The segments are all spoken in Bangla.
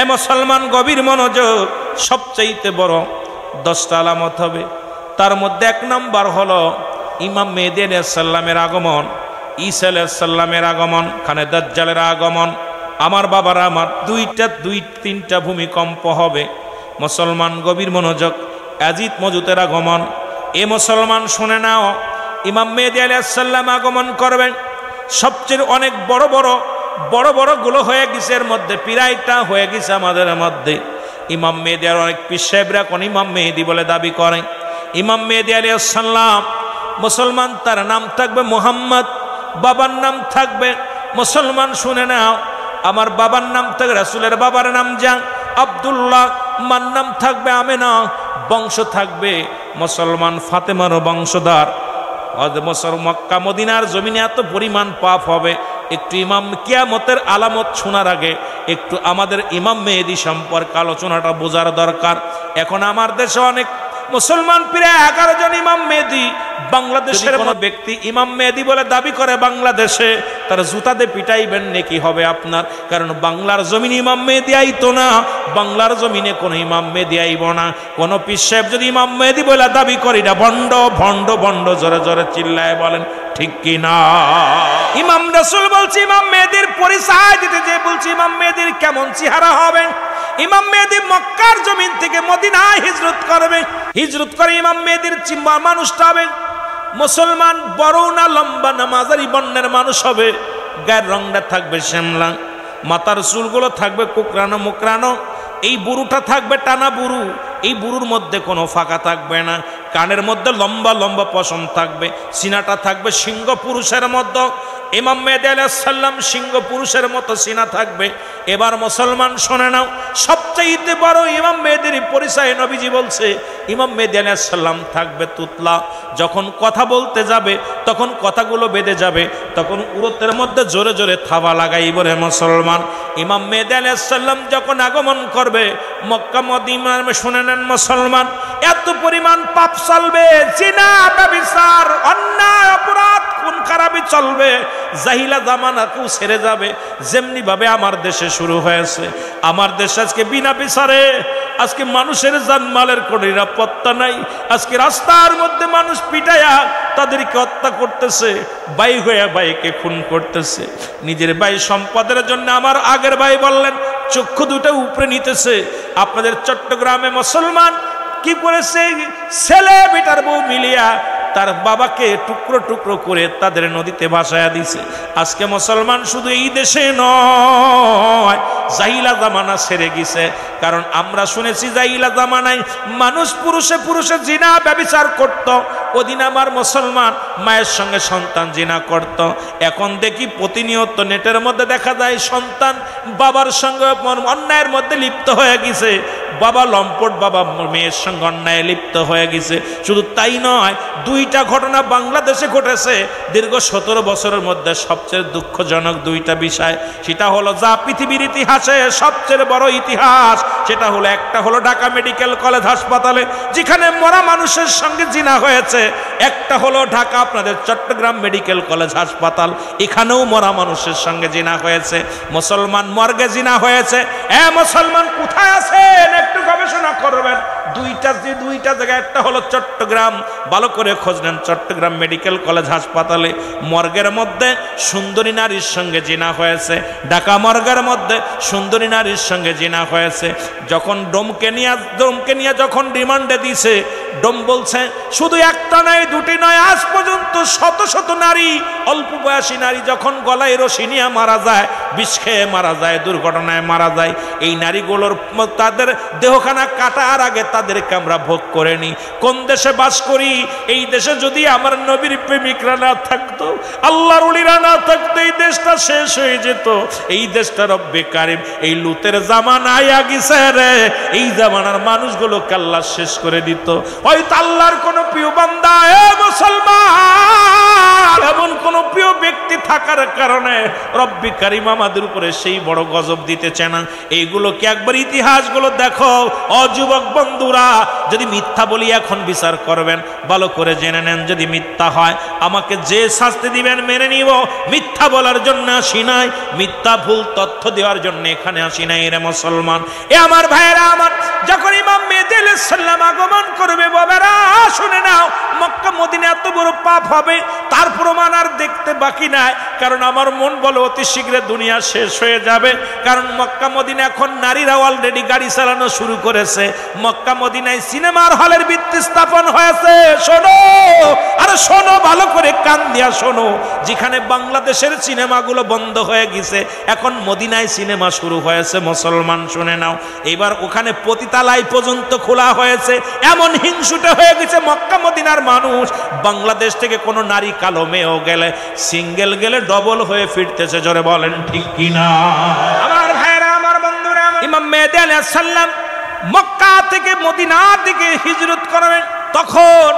এ মুসলমান গভীর মনোযোগ, সবচাইতে বড় 10টা আলামত হবে। তার মধ্যে 1 নাম্বার হলো ইমাম মেহেদী আলাইহিস সালামের আগমন, ঈসা আলাইহিস সালামের আগমন, খানে দাজ্জালের আগমন। আমার বাবারা আমার 2-3টা ভূমিকম্প হবে। মুসলমান গভীর মনোযোগ, ইয়াজিদ মজুদের আগমন। এ মুসলমান শুনে নাও, ইমাম মেহেদী আলাইহিস সালাম আগমন করবেন। সবচেয়ে অনেক বড় বড় গুলো হয়ে গেছে, এর মধ্যে পিরাইটা হয়ে গেছে আমাদের মধ্যে। ইমাম মেহেদী আর অনেক পীর সাহেবরা কোন ইমাম মেহেদী বলে দাবি করেন। ইমাম মেহেদী আলাইহিস সালাম মুসলমান, তার নাম থাকবে মুহাম্মদ, বাবার নাম থাকবে, মুসলমান শুনে নাও, আমার বাবার নাম থাকবে, রাসূলের বাবার নাম আব্দুল্লাহ, মার নাম থাকবে আমেনা, বংশ থাকবে মুসলমান ফাতেমার বংশধর। মক্কা মদিনার জমিনে এত পরিমাণ পাপ হবে। একটু ইমাম কিয়ামতের আলামত শোনার আগে একটু আমাদের ইমাম মেহেদী সম্পর্কে আলোচনাটা বোঝার দরকার। এখন আমার দেশে অনেক মুসলমান প্রায় 11 জন ইমাম মেহেদী। বাংলাদেশের কোনো ব্যক্তি ইমাম মেহেদী বলে দাবি করে বাংলাদেশে, তার জুতাতে পিটাইবেন নাকি হবে আপনার। কারণ বাংলার জমিনে ইমাম মেহেদী আইতো না, বাংলার জমিনে কোনো ইমাম মেহেদী আইব না। কোন পীর সাহেব যদি ইমাম মেহেদী বলে দাবি করে, এটা ভণ্ড ভণ্ড ভণ্ড, জোরে জোরে চিল্লায় বলেন ঠিক কি না? ইমাম রাসূল বলছি ইমাম মেহেদীর পরিচয় দিতে যে বলছি ইমাম মেহেদীর কেমন চেহারা হবে। ইমাম মেহেদী মক্কার জমিন থেকে মদিনায় হিজরত করবে। হিজরত করে ইমাম মেহেদীর মানুষটা হবে মুসলমান, বড় না লম্বা না মাঝারি বর্ণের মানুষ হবে। গায়ের রংটা থাকবে শ্যামলা, মাথার চুলগুলো থাকবে কুকরানো মুকরানো, এই বুরুটা থাকবে টানা বুরু, এই বুরুর মধ্যে কোনো ফাঁকা থাকবে না। কানের মধ্যে লম্বা লম্বা পশম থাকবে, সিনাটা থাকবে সিংহ পুরুষের মতো। ইমাম মেহেদী আলাইহিস সালাম সিংহ পুরুষের মতো সিনা থাকবে। এবার মুসলমান শুনে নাও, সবচেয়ে বড় ইমাম মেহেদীর পরিচয় নবীজি বলছে ইমাম মেহেদী আলাইহিস সালাম থাকবে তুতলা। যখন কথা বলতে যাবে তখন কথাগুলো বেঁধে যাবে, তখন উরতের মধ্যে জোরে জোরে থাবা লাগাইব রে মুসলমান। ইমাম মেহেদী আলাইহিস সালাম যখন আগমন করবে মক্কা মদিনায়, শুনে নেন মুসলমান, এত পরিমাণ পাপ চলবে, জিনা ব্যভিচার অন্যায় অপরাধ খুন খারাপি চলবে। জাহিলা জামানা কেউ ছেড়ে যাবে, যেমনি ভাবে আমার দেশে শুরু হয়েছে। আমার দেশে আজকে বিনা বিচারে আজকে মানুষের জানমালের কোনো নিরাপত্তা নাই। আজকে রাস্তার মধ্যে মানুষ পিটায়া তাদেরকে হত্যা করতেছে, ভাই হয়ে ভাইকে খুন করতেছে। নিজের ভাই সম্পদের জন্য আমার আগের ভাই বললেন চক্ষু দুটো উপরে নিতেছে। আপনাদের চট্টগ্রামে মুসলমান কি করেছে, ছেলে বেটার বউ মিলিয়া তার বাবাকে টুকরো টুকরো করে তাদের নদীতে ভাসায়া দিছে। আজকে মুসলমান শুধু এই দেশে নয়, জাহিলা জামানা ছেড়ে গেছে। কারণ আমরা শুনেছি জাহিলা জামানায় মানুষ পুরুষে পুরুষে জিনা ব্যভিচার করত। ওদিন আমার মুসলমান মায়ের সঙ্গে সন্তান জিনা করত। এখন দেখি প্রতিনিয়ত নেটের মধ্যে দেখা যায় সন্তান বাবার সঙ্গে অন্যায়ের মধ্যে লিপ্ত হয়ে গেছে। বাবা লম্পট, বাবা মেয়ের সঙ্গে অন্যায় লিপ্ত হয়ে গেছে। শুধু তাই নয়, 2টা ঘটনা বাংলাদেশে ঘটেছে দীর্ঘ 17 বছরের মধ্যে। সবচেয়ে দুঃখজনক 2টা বিষয়, সেটা হলো যা পৃথিবীর ইতিহাসে সবচেয়ে বড় ইতিহাস, সেটা হলো একটা হলো ঢাকা মেডিকেল কলেজ হাসপাতালে যেখানে মরা মানুষের সঙ্গে জিনা হয়েছে। একটা হলো ঢাকা আপনাদের চট্টগ্রাম মেডিকেল কলেজ হাসপাতাল, এখানেও মরা মানুষের সঙ্গে জিনা হয়েছে। মুসলমান মর্গে জিনা হয়েছে। মুসলমান কোথায় আছেন একটু গবেষণা করবেন। 2টা জায়গায়, একটা হলো চট্টগ্রাম, ভালো করে খোঁজ নেন। চট্টগ্রাম মেডিকেল কলেজ হাসপাতালে মর্গের মধ্যে সুন্দরী নারীর সঙ্গে জিনা হয়েছে। ঢাকা মর্গের মধ্যে সুন্দরী নারীর সঙ্গে জিনা হয়েছে। যখন ডোমকে নিয়ে যখন রিমান্ডে দিয়েছে, ডোম বলছে শুধু একটা নয় 2টি নয়, আজ পর্যন্ত শত শত নারী, অল্প বয়সী নারী যখন গলায় রশি নিয়ে মারা যায়, বিষ খেয়ে মারা যায়, দুর্ঘটনায় মারা যায়, এই নারীগুলোর তাদের দেহখানা কাটার আগে তাদেরকে আমরা ভোগ করে নিই। কোন দেশে বাস করি? এই দেশে যদি আমার নবীর প্রেমিকরা না থাকতো, আল্লাহর ওলিরা না থাকতো, এই দেশটা শেষ হয়ে যেত। এই দেশটা রব্বে কারিম এই লুতের জামানায় গেছে রে, এই জামানার মানুষগুলোকে আল্লাহ শেষ করে দিত। হয়তো আল্লাহর কোন প্রিয় বান্দা, মুসলমান, এমন কোন প্রিয় ব্যক্তি থাকার কারণে রব্বে কারিম আমার আমাদের উপরে সেই বড় গজব দিতেছে না। এইগুলো কি একবার ইতিহাসগুলো দেখো। অযুবক বন্ধুরা, যদি মিথ্যা বলি এখন বিচার করবেন, ভালো করে জেনে নেন যদি মিথ্যা হয় আমাকে যে শাস্তি দিবেন মেনে নিব। মিথ্যা বলার জন্য আসি নাই, মিথ্যা ভুল তথ্য দেওয়ার জন্য এখানে আসি নাই রে মুসলমান। এ আমার ভাইয়েরা আমার, যখন ইমাম মেহেদী আলাইহিস সালাম আগমন করবে বাবারা শুনে নাও, মক্কা মদিনা এত বড় পাপ হবে তার প্রমাণ আর দেখতে বাকি নাই। কারণ আমার মন বলে অতি শীঘ্র দুনিয়া শেষ হয়ে যাবে। কারণ মক্কা মদিনা এখন নারীরা অলরেডি গাড়ি চালানো শুরু করেছে। মক্কা মদিনায় সিনেমার হলের ভিত্তি স্থাপন হয়েছে। শোনো, আর শোনো ভালো করে, কান দিয়া শোনো। যেখানে বাংলাদেশের সিনেমাগুলো বন্ধ হয়ে গেছে, এখন মদিনায় সিনেমা শুরু হয়েছে। মুসলমান শুনে নাও, এবার ওখানে পতিতালয় পর্যন্ত খোলা হয়েছে। এমন হিংসুটে হয়ে গেছে মক্কা মদিনার মানুষ। বাংলাদেশ থেকে কোনো নারী কালো মেয়েও গেলে, সিঙ্গেল গেলে ডবল হয়ে ফিরতেছে। জোরে বলেন ঠিক কিনা? আমার ভাইরা আমার বন্ধুরা, ইমাম মেহেদী আলাইহিস সালাম মক্কা থেকে মদিনার দিকে হিজরত করবেন। তখন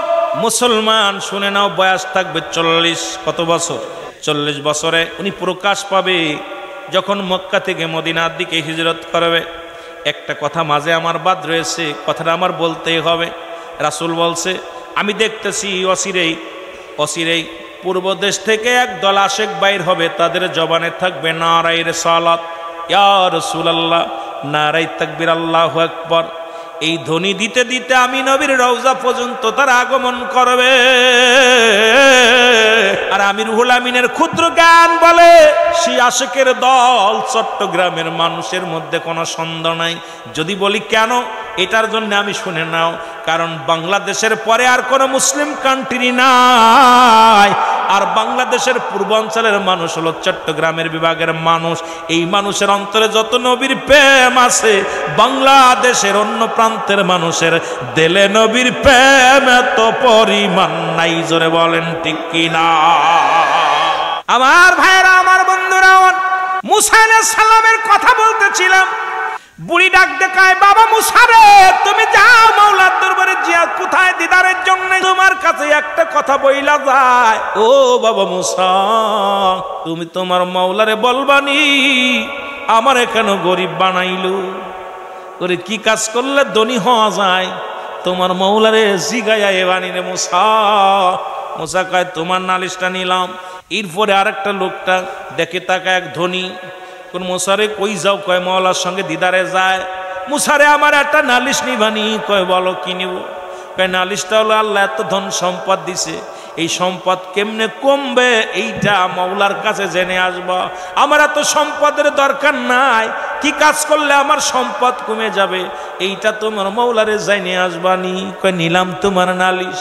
মুসলমান শুনে নাও বয়স থাকবে 40। কত বছর? 40 বছরে উনি প্রকাশ পাবে যখন মক্কা থেকে মদিনার দিকে হিজরত করবে। একটা কথা মাঝে আমার বাদ রয়েছে, কথাটা আমার বলতেই হবে। রাসূল বলছে, আমি দেখতেছি অচিরেই পূর্ব দেশ থেকে এক দল আশেক বাইর হবে, তাদের জবানে থাকবে নারায়ে রিসালাত, ইয়া রাসূলুল্লাহ, নারায়ে তাকবীর, আল্লাহু আকবার। এই ধ্বনি দিতে দিতে আমি নবীর রওজা পর্যন্ত তার আগমন করবে। আর আমি রুহুল আমিনের ক্ষুদ্র জ্ঞান বলে সেই আশেকের দল চট্টগ্রামের মানুষের মধ্যে কোনো সন্দেহ নাই। যদি বলি কেন, এটার জন্য আমি শুনে নাও। কারণ বাংলাদেশের পরে আর কোনো মুসলিম কান্ট্রি নাই। আর বাংলাদেশের পূর্বাঞ্চলের মানুষ হলো চট্টগ্রামের বিভাগের মানুষ। এই মানুষের অন্তরে যত নবীর প্রেম আছে, বাংলাদেশের অন্য প্রান্তের মানুষের দিলে নবীর প্রেম এত পরিমাণ নাই। জোরে বলেন ঠিক কিনা? আমার ভাইরা আমার বন্ধুরা, মুসা আলাইহিস সালামের কথা বলতেছিলাম। বুড়ি ডাক দেখায়, বাবা মুসা রে, তুমি যাও মাওলার দরবারে জিয়াদ কোথায় দিদারের জন্য, তোমার কাছে একটা কথা বইলা যায়। ও বাবা মুসা, তুমি তোমার মাওলারে বলবানি আমারে কেন গরিব বানাইলো? করে কি কাজ করলে ধনী হওয়া যায়? তোমার মাওলারে জিগায়া এবানি রে মুসা। মুসা কয়, তোমার নালিশটা নিলাম। এরপরে আরেকটা লোকটা দেখে তাকে এক ধনী, কোন মুসারে কই যাও? কয় মাওলার সঙ্গে দিদারে যায়। মুসারে আমার একটা নালিশ নিবানি। কয় বলো কি নিব? কয় নালিশটা হলো আল্লাহ এত ধন সম্পদ দিছে, এই সম্পদ কেমনে কমবে এইটা মাওলার কাছে জেনে আসবা। আমার এত সম্পদের দরকার নাই, কি কাজ করলে আমার সম্পদ কমে যাবে এইটা তোমার মাওলারে জেনে আসবানি। কয় নিলাম তোমার নালিশ।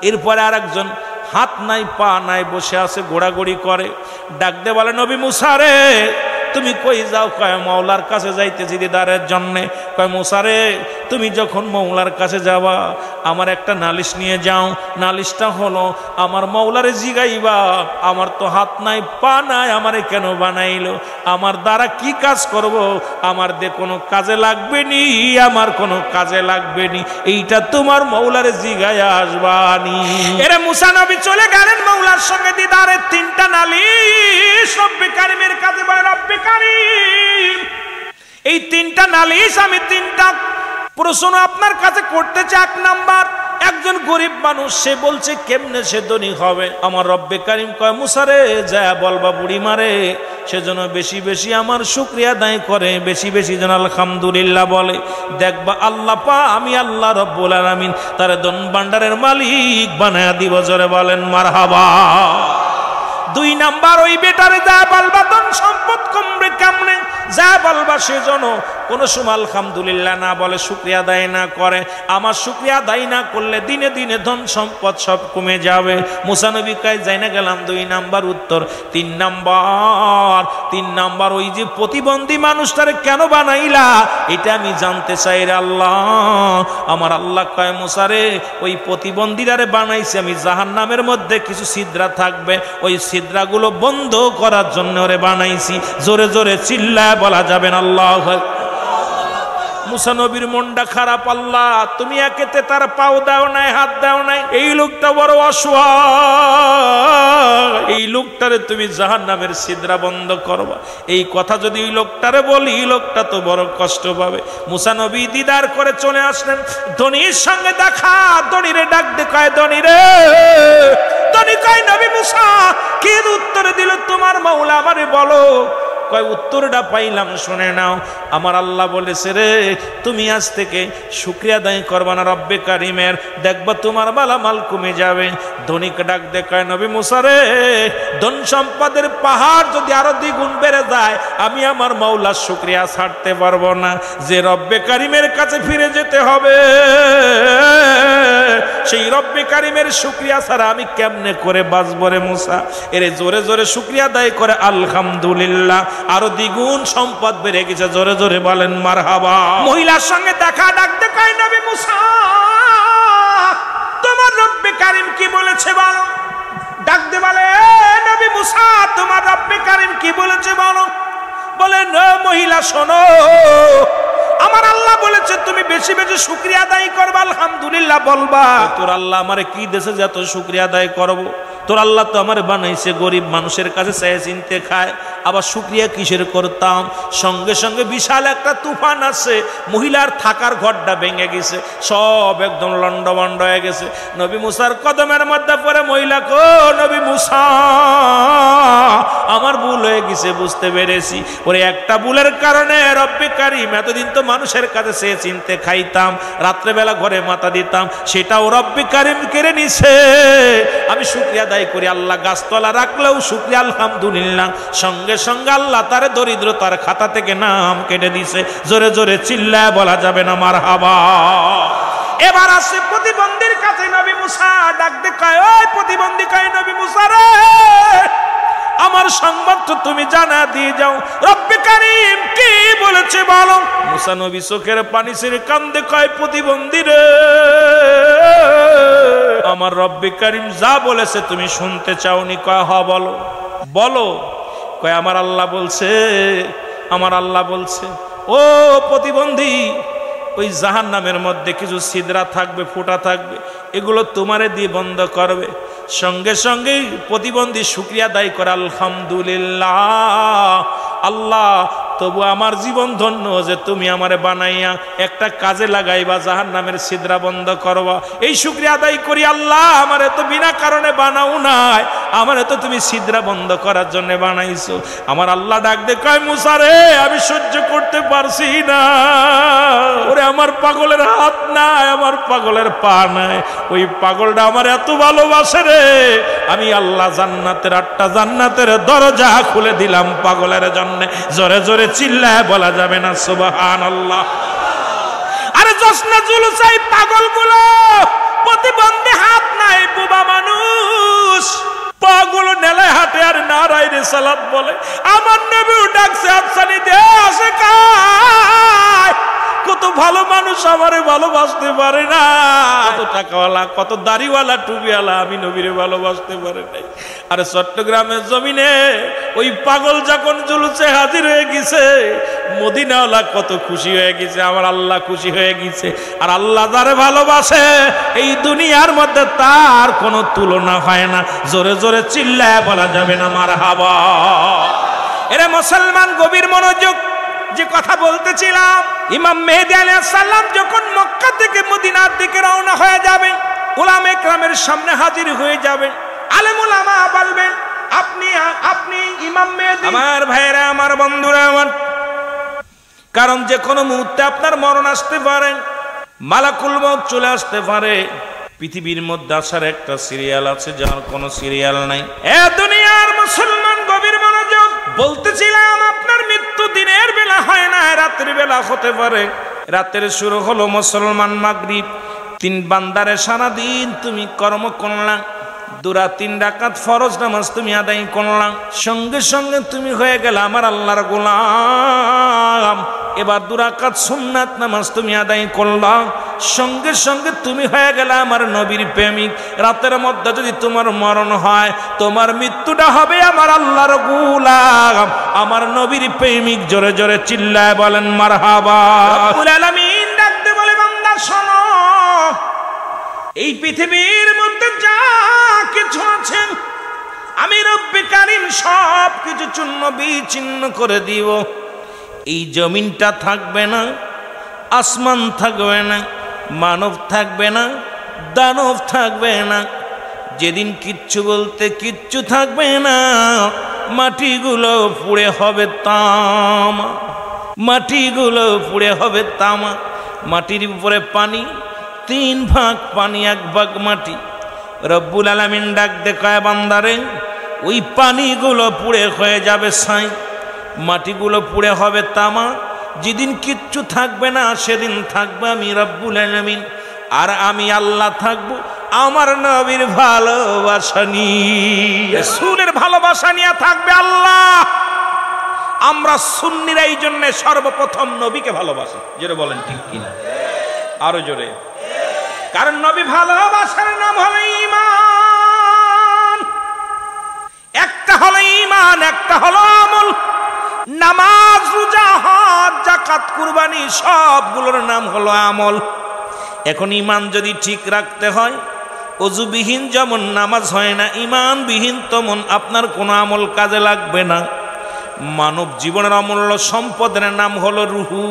এরপরে আর একজন হাত নাই পা নাই বসে আছে, গোড়াগড়ি করে। ডাক দে বলে, নবী মুসা রে, তুমি কই যাও? কয় মাওলার কাছে যাইতেছি দিদারের জন্যে। কয় মুসা রে, তুমি যখন মাওলার কাছে যাবা আমার একটা নালিশ নিয়ে যাও। নালিশটা হলো আমার মাওলারে জিগাইবা, আমার তো হাত নাই পা নাই, আমারে কেন বানাইলো, আমার দ্বারা কি কাজ করব, আমার দে কোনো কাজে লাগবে নি, আমার কোনো কাজে লাগবে নি, এইটা তোমার মাওলারে জিগাইয়া আসবানি। এরে মুসা নবী চলে গেলেন মাওলার সঙ্গে দিদারের। 3টা নালিশ রব্বে কারিমের কাছে বলে, রব্বে কারিম, এই 3টা নালিশ আমি 3টা প্রশ্ন আপনার কাছে করতে চাই। 1 নাম্বার, একজন গরিব মানুষ, সে বলছে কেমনে সে ধনী হবে। আমার রব্বে কারিম কয়, মুসারে যা বলবা বুড়ি মারে সেজন্য বেশি বেশি আমার শুকরিয়া আদায় করে, বেশি বেশি যেন আলহামদুলিল্লাহ বলে। দেখবা আল্লাহ পা আমি আল্লাহ রব্বুল আলামিন তার ধন ভান্ডারের মালিক বানায়া দিব। জোরে বলেন মারহাবা। 2 নাম্বার, ওই বেটারে যা বলবা ধন সম্পদ কমবে কেমনে, যা বলবা সেজন্য কোনো সময় আলহামদুলিল্লাহ না বলে, শুকরিয়া আদায় না করে। আমার শুকরিয়া আদায় না করলে দিনে দিনে ধন সম্পদ সব কমে যাবে। মুসা নবী কয়, যাই না গেলাম 2 নাম্বার উত্তর। 3 নাম্বার, ওই যে প্রতিবন্ধী মানুষটারে কেন বানাইলা এটা আমি জানতে চাই রে আল্লাহ। আমার আল্লাহ কয়, মুসা রে, ওই প্রতিবন্ধীরারে বানাইছি আমি জাহান্নামের মধ্যে কিছু ছিদ্রা থাকবে, ওই ছিদ্রাগুলো বন্ধ করার জন্য ওরে বানাইছি। জোরে জোরে চিল্লায় বলা যাবেন আল্লাহু আকবার। মুসা নবীর মনটা খারাপ, আল্লাহ তুমি একেতে তার পাও দাও নাই, হাত দাও নাই, এই লোকটা বড় অসহায়, এই লোকটারে তুমি জাহান্নামের ছিদ্রা বন্ধ করবা। এই কথা যদি এই লোকটারে বলি, এই লোকটা তো বড় কষ্ট পাবে। মুসা নবী দিদার করে চলে আসলেন, ধনীর সঙ্গে দেখা, ধনীরে ডাক দেখায়, ধনী রে, ধনী কয় নবী মুসা কি উত্তরে দিল তোমার মাওলা আমারে বলো। কয় উত্তরটা পাইলাম, শুনে নাও। আমার আল্লাহ বলেছে রে তুমি আজ থেকে শুকরিয়া আদায় করবা না রব্বে কারিমের, দেখবা তোমার মালামাল কমে যাবে। ধনীক ডাক দেখায় নবী মুসা রে, ধন সম্পদের পাহাড় যদি আরো দ্বিগুণ বেড়ে যায় আমি আমার মাওলার শুকরিয়া ছাড়তে পারবো না, যে রব্বে কারিমের কাছে ফিরে যেতে হবে সেই রব্বে কারিমের শুকরিয়া ছাড়া আমি কেমনে করে বাঁচবো রে মুসা। এরে জোরে জোরে শুকরিয়া আদায় করে আলহামদুলিল্লাহ, আরো দ্বিগুণ সম্পদ বেড়ে গেছে, জোরে জোরে বলেন মারহাবা। মহিলার সঙ্গে দেখা, ডাক দেখায় নবী মুসা তোমার রব্বে কারিম কি বলেছে বলো। ডাক দে বলে নবী মুসা তোমার রব্বে কারিম কি বলেছে বলো। বলে না মহিলা শোনো, আমার আল্লাহ বলেছে তুমি বেশি বেশি শুকরিয়া আদায় করবা, আলহামদুলিল্লাহ বলবা। তোর আল্লাহ আমারে কি দেশে যে এত শুকরিয়া আদায় করবো? তোর আল্লাহ তো আমার বানাইছে গরিব মানুষের কাছে চেয়ে চিনতে খায়, আবার শুকরিয়া কিসের করতাম? সঙ্গে সঙ্গে বিশাল একটা তুফান আছে, মহিলার থাকার ঘরটা ভেঙে গেছে, সব একদম লন্ডভন্ড হয়ে গেছে। নবী মুসার কদমের মধ্যে পড়ে মহিলা কো নবী মুসা আমার ভুল হয়ে গেছে, বুঝতে পেরেছি। ওরে একটা ভুলের কারণে রব্বে কারিম এতদিন তো মানুষের কাছে চেয়ে চিনতে খাইতাম, রাত্রেবেলা ঘরে মাথা দিতাম, সেটাও রব্বে কারিম কেড়ে নিছে। আমি শুকরিয়া আদায় করি, আল্লাহ গাছতলা রাখলেও শুকরিয়া আলহামদুলিল্লাহ। সঙ্গে সঙ্গে আল্লাহ তার দরিদ্রতার খাতা থেকে নাম কেটে দিছে, জোরে জোরে চিল্লায় বলা যাবে না মারহাবা। এবার আসে প্রতিবন্ধীর কাছে, নবী মুসা ডাক দেখায়, ওই প্রতিবন্ধী কয় নবী মুসা রে আমার সংবাদ তো তুমি জানা দিয়ে যাও, রব্বে কারিম কি বলেছে বলো। মুসা নবী চোখের পানি ছেড়ে কান্দে, কয় প্রতিবন্ধী রে আমার রব্বে কারিম যা বলেছে তুমি শুনতে চাওনি? কয় হ বলো। বলো। কয় আমার আল্লাহ বলছে, আমার আল্লাহ বলছে ও প্রতিবন্ধী ওই জাহান্নামের মধ্যে কিছু ছিদ্রা থাকবে, ফুটা থাকবে, এগুলো তোমারে দিয়ে বন্ধ করবে। সঙ্গে সঙ্গে প্রতিবন্ধী শুকরিয়া আদায় করে আলহামদুলিল্লাহ, আল্লাহ তবু আমার জীবন ধন্য যে তুমি আমারে বানাইয়া একটা কাজে লাগাইবা, জাহান্নামের ছিদ্রা বন্ধ করবা। এই শুকরিয়া আদায় করি আল্লাহ, আমারে তো বিনা কারণে বানাও নাই, আমারে তো তুমি ছিদ্রা বন্ধ করার জন্য বানাইছো। আমার আল্লাহ ডাক দে কয় মুসা রে আমি সহ্য করতে পারছি না, ওরে আমার পাগলের হাত নাই, আমার পাগলের পা নাই, ওই পাগলটা আমার এত ভালোবাসে রে, আমি আল্লাহ জান্নাতের 8টা জান্নাতের দরজা খুলে দিলাম পাগলের জন্য। জোরে জোরে চিল্লায় বলা যাবে না সুবহানাল্লাহ। আরে জোসনা জুলুসাই পাগলগুলো, প্রতিবন্ধী হাত নাই, বোবা মানুষ, পাগুলো নেলায় হাঁটে আর নারায় রিসালাত বলে। আমার নবীও ডাকছে আফসানি দে আসে খায়। কত ভালো মানুষ আমারে ভালোবাসতে পারে না, কত টাকাওয়ালা, কত দাড়িওয়ালা, টুপিওয়ালা, আমি নবীরে ভালোবাসতে পারে নাই। আরে চট্টগ্রামের জমিনে ওই পাগল যখন জুলুসে হাজির হয়ে গেছে, মদিনাওয়ালা কত খুশি হয়ে গেছে, আমার আল্লাহ খুশি হয়ে গেছে। আর আল্লাহ যারে ভালোবাসে এই দুনিয়ার মধ্যে তার কোনো তুলনা হয় না। জোরে জোরে চিল্লায় বলা যাবে না মারহাবা। এরে মুসলমান গভীর মনোযোগ, যে কথা বলতেছিলাম, ইমাম মেহেদী আলাইহিস সালাম যখন মক্কা থেকে মদিনার দিকে রওনা হয়ে যাবেন, উলামা ইকরামের সামনে হাজির হয়ে যাবেন, আলেম উলামা বলবেন আপনি ইমাম মেহেদী। আমার ভাইরা, আমার বন্ধুরা আমার, কারণ যে কোনো মুহূর্তে আপনার মরণ আসতে পারে, মালাকুল মউত চলে আসতে পারে। পৃথিবীর মধ্যে আসার একটা সিরিয়াল আছে, যার কোনো সিরিয়াল নাই। এ দুনিয়ার মুসলমান গভীর মনোযোগ, বলতেছিলাম আপনার মৃত্যু দিনের বেলা হয় না, রাতের বেলা হতে পারে। রাতের শুরু হলো মুসলমান মাগরিব, 3 বান্দারে সারাদিন তুমি কর্ম করলা, 2-3 রাকাত ফরজ নামাজ তুমি আদায় করলাম, সঙ্গে সঙ্গে তুমি হয়ে গেল আমার আল্লাহর গোলাম। এবার 2 রাকাত সুন্নাত নামাজ তুমি আদায় করলা, সঙ্গে সঙ্গে তুমি হয়ে গেলে আমার নবীর প্রেমিক। রাতের মধ্যে যদি তোমার মরণ হয়, তোমার মৃত্যুটা হবে আমার আল্লাহর গোলাম, আমার নবীর প্রেমিক। জোরে জোরে চিল্লায় বলেন মারহাবা। রব্বুল আলামিন ডাকতে বলে, বান্দা শোনো, এই পৃথিবীর মধ্যে যা কিছু আছে আমি রব্বে কারীম সব কিছু চূর্ণ বিচ্ছিন্ন করে দিব। এই জমিনটা থাকবে না, আসমান থাকবে না, মানব থাকবে না, দানব থাকবে না। যেদিন কিচ্ছু বলতে কিচ্ছু থাকবে না, মাটিগুলো পুড়ে হবে তামা, মাটিগুলো পুড়ে হবে তামা। মাটির উপরে পানি, 3 ভাগ পানি 1 ভাগ মাটি। রব্বুল আলামিন ডাক দেখায়, বান্দারে ওই পানিগুলো পুড়ে হয়ে যাবে ছাই, মাটিগুলো পুড়ে হবে তামা। যেদিন কিচ্ছু থাকবে না সেদিন থাকবে আমি রব্বুল আলামিন, আর আমি আল্লাহ থাকবো আমার নবীর ভালোবাসা নিয়ে, রাসূলের ভালোবাসা নিয়ে থাকবে আল্লাহ। আমরা সুন্নিরা এই জন্য সর্বপ্রথম নবীকে ভালোবাসি। যেটা বলেন ঠিক কিনা? আরো জোরে। কারণ নবী ভালোবাসার নাম হলো ঈমান। একটা হলো ঈমান, একটা হলো আমল। নামাজ, রোজা, হজ, যাকাত, কুরবানি সবগুলোর নাম হলো আমল। এখন ঈমান যদি ঠিক রাখতে হয়, ওযুবিহীন যেমন নামাজ হয় না, ঈমানবিহীন তেমন আপনার কোনো আমল কাজে লাগবে না। মানব জীবনের অমূল্য সম্পদের নাম হলো রুহু।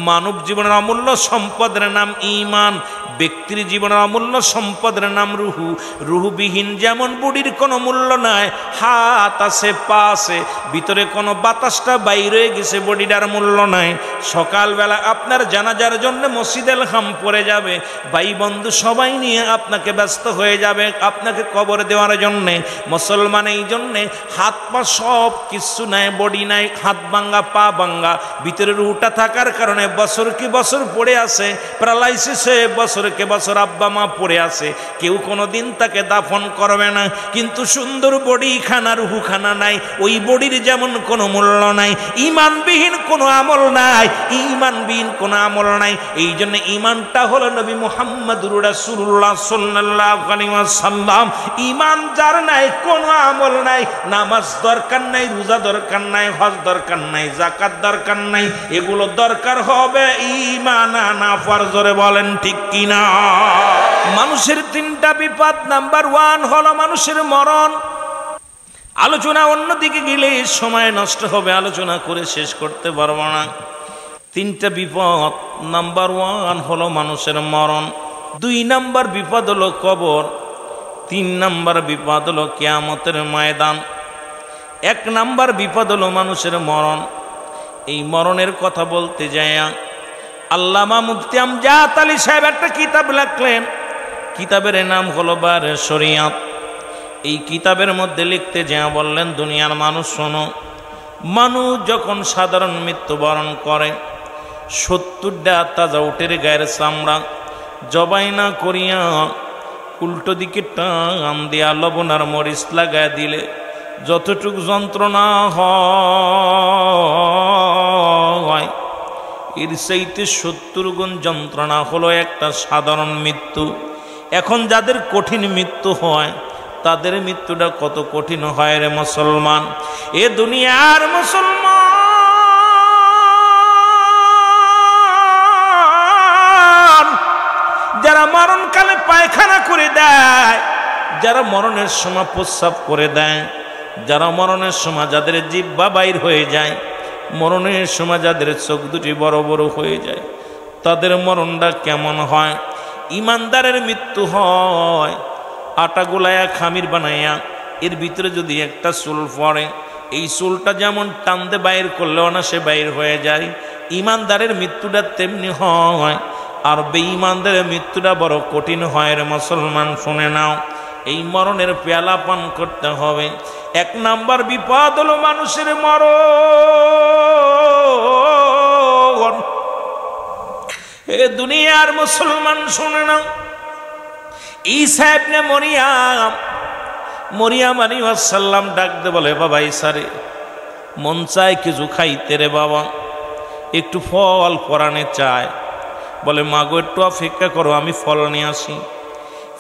মানব জীবনের অমূল্য সম্পদের নাম ঈমান। ব্যক্তির জীবনের অমূল্য সম্পদের নাম রুহু। রুহুবিহীন যেমন বডির কোনো মূল্য নাই, হাত আছে, পা আছে, ভিতরে কোনো বাতাসটা বাইরে গেছে, বডিটার মূল্য নাই। সকালবেলা আপনার জানাজার জন্য মসজিদে হাম পড়ে যাবে, ভাই বন্ধু সবাই নিয়ে আপনাকে ব্যস্ত হয়ে যাবে আপনাকে কবর দেওয়ার জন্যে। মুসলমান এই জন্যে হাত পা সব কিছু নাই, বডি নাই, হাত ভাঙ্গা, পা ভাঙ্গা, ভিতরে রুহুটা থাকার কারণে বছর কি বছর পড়ে আছে, প্যারালাইসিসে বছরকে বছর আব্বা মা পড়ে আছে। কেউ কোনো দিন তাকে দাফন করবে না, কিন্তু সুন্দর বডি খানা, রুহু খানা নাই। ওই বডির যেমন কোনো মূল্য নাই, ঈমানবিহীন কোনো আমল নাই, ঈমানবিহীন কোনো আমল নাই। এই জন্য ঈমানটা হলো নবী মুহাম্মদুর রাসূলুল্লাহ সাল্লাল্লাহু আলাইহি ওয়াসাল্লাম। ঈমান যার নাই, কোনো আমল নাই। নামাজ দরকার নাই, রোজা দরকার নাই, হজ দরকার নাই, যাকাত দরকার নাই। এগুলো দরকার হবে ঈমান আনা ফরজরে। বলেন ঠিক কিনা? মানুষের 3টা বিপদ। নাম্বার 1 হলো মানুষের মরণ। আলোচনা অন্যদিকে গেলে সময় নষ্ট হবে, আলোচনা করে শেষ করতে পারবো না। 3টা বিপদ। নাম্বার 1 হলো মানুষের মরণ, 2 নাম্বার বিপদ হলো কবর, 3 নাম্বার বিপদ হলো কিয়ামতের ময়দান। 1 নাম্বার বিপদ হলো মানুষের মরণ। এই মরণের কথা বলতে যায় আল্লামা মুফতি আমজাদ আলী সাহেব একটা কিতাব লিখলেন। কিতাবের নাম হলো বারে শরিয়াত। এই কিতাবের মধ্যে লিখতে যা বললেন, দুনিয়ার মানুষ শোনো, মানুষ যখন সাধারণ মৃত্যুবরণ করে, 70টা তাজা উটের গায়ের চামড়া জবাই না করিয়া উল্টো দিকে টান দিয়া লবণ আর মরিচ লাগায় দিলে যতটুকু যন্ত্রণা হয়, এর চাইতে 70 গুণ যন্ত্রণা হলো একটা সাধারণ মৃত্যু। এখন যাদের কঠিন মৃত্যু হয়, তাদের মৃত্যুটা কত কঠিন হয় রে মুসলমান। এ দুনিয়ার মুসলমান যারা মরণকালে পায়খানা করে দেয়, যারা মরণের সময় প্রস্রাব করে দেয়, যারা মরণের সময় যাদের জিহ্বা বাইর হয়ে যায়, মরণের সময় যাদের চোখ দুটি বড় বড় হয়ে যায়, তাদের মরণটা কেমন হয়? ইমানদারের মৃত্যু হয় আটা গোলায়া খামির বানাইয়া, এর ভিতরে যদি একটা চুল পড়ে, এই চুলটা যেমন টানতে বাইর করলেও না সে বাইর হয়ে যায়। ইমানদারের মৃত্যুটা তেমনি হয়, আর বেঈমানদারের মৃত্যুটা বড় কঠিন হয় রে মুসলমান। শুনে নাও, এই মরণের পেয়ালা পান করতে হবে। 1 নাম্বার বিপদ হলো মানুষের মরণ। এ দুনিয়ার মুসলমান শুনে নাও, ঈসা ইবনে মরিয়াম আলাইহিস সালাম ডাকতে বলে, বাবা ঈসা রে, মন চায় কিছু খাইতে রে বাবা। একটু ফল পরাণে চায়। বলে মা গো একটু অপেক্ষা করো, আমি ফল নিয়ে আসি।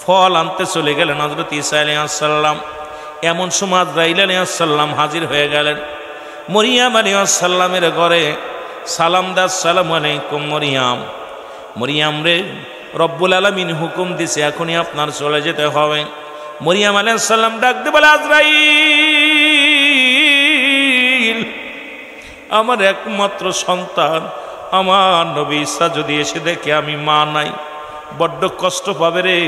ফল আনতে চলে গেলেন হযরত ঈসা আলাইহিস সালাম। এমন সময় আজরাইল আলাইহিস সালাম হাজির হয়ে গেলেন মরিয়াম আলাইহিস সালামের ঘরে। সালাম দা, আসসালামু আলাইকুম মরিয়াম। মরিয়াম রে, রব্বুল আলামিন হুকুম দিছে এখনই আপনার চলে যেতে হবে। মরিয়াম আলাইহিস সালাম ডাক দিয়ে বলে, আজরাইল, আমার একমাত্র সন্তান আমার নবী ঈসা যদি এসে দেখে আমি মা নাই, বড্ড কষ্ট পাবে রে,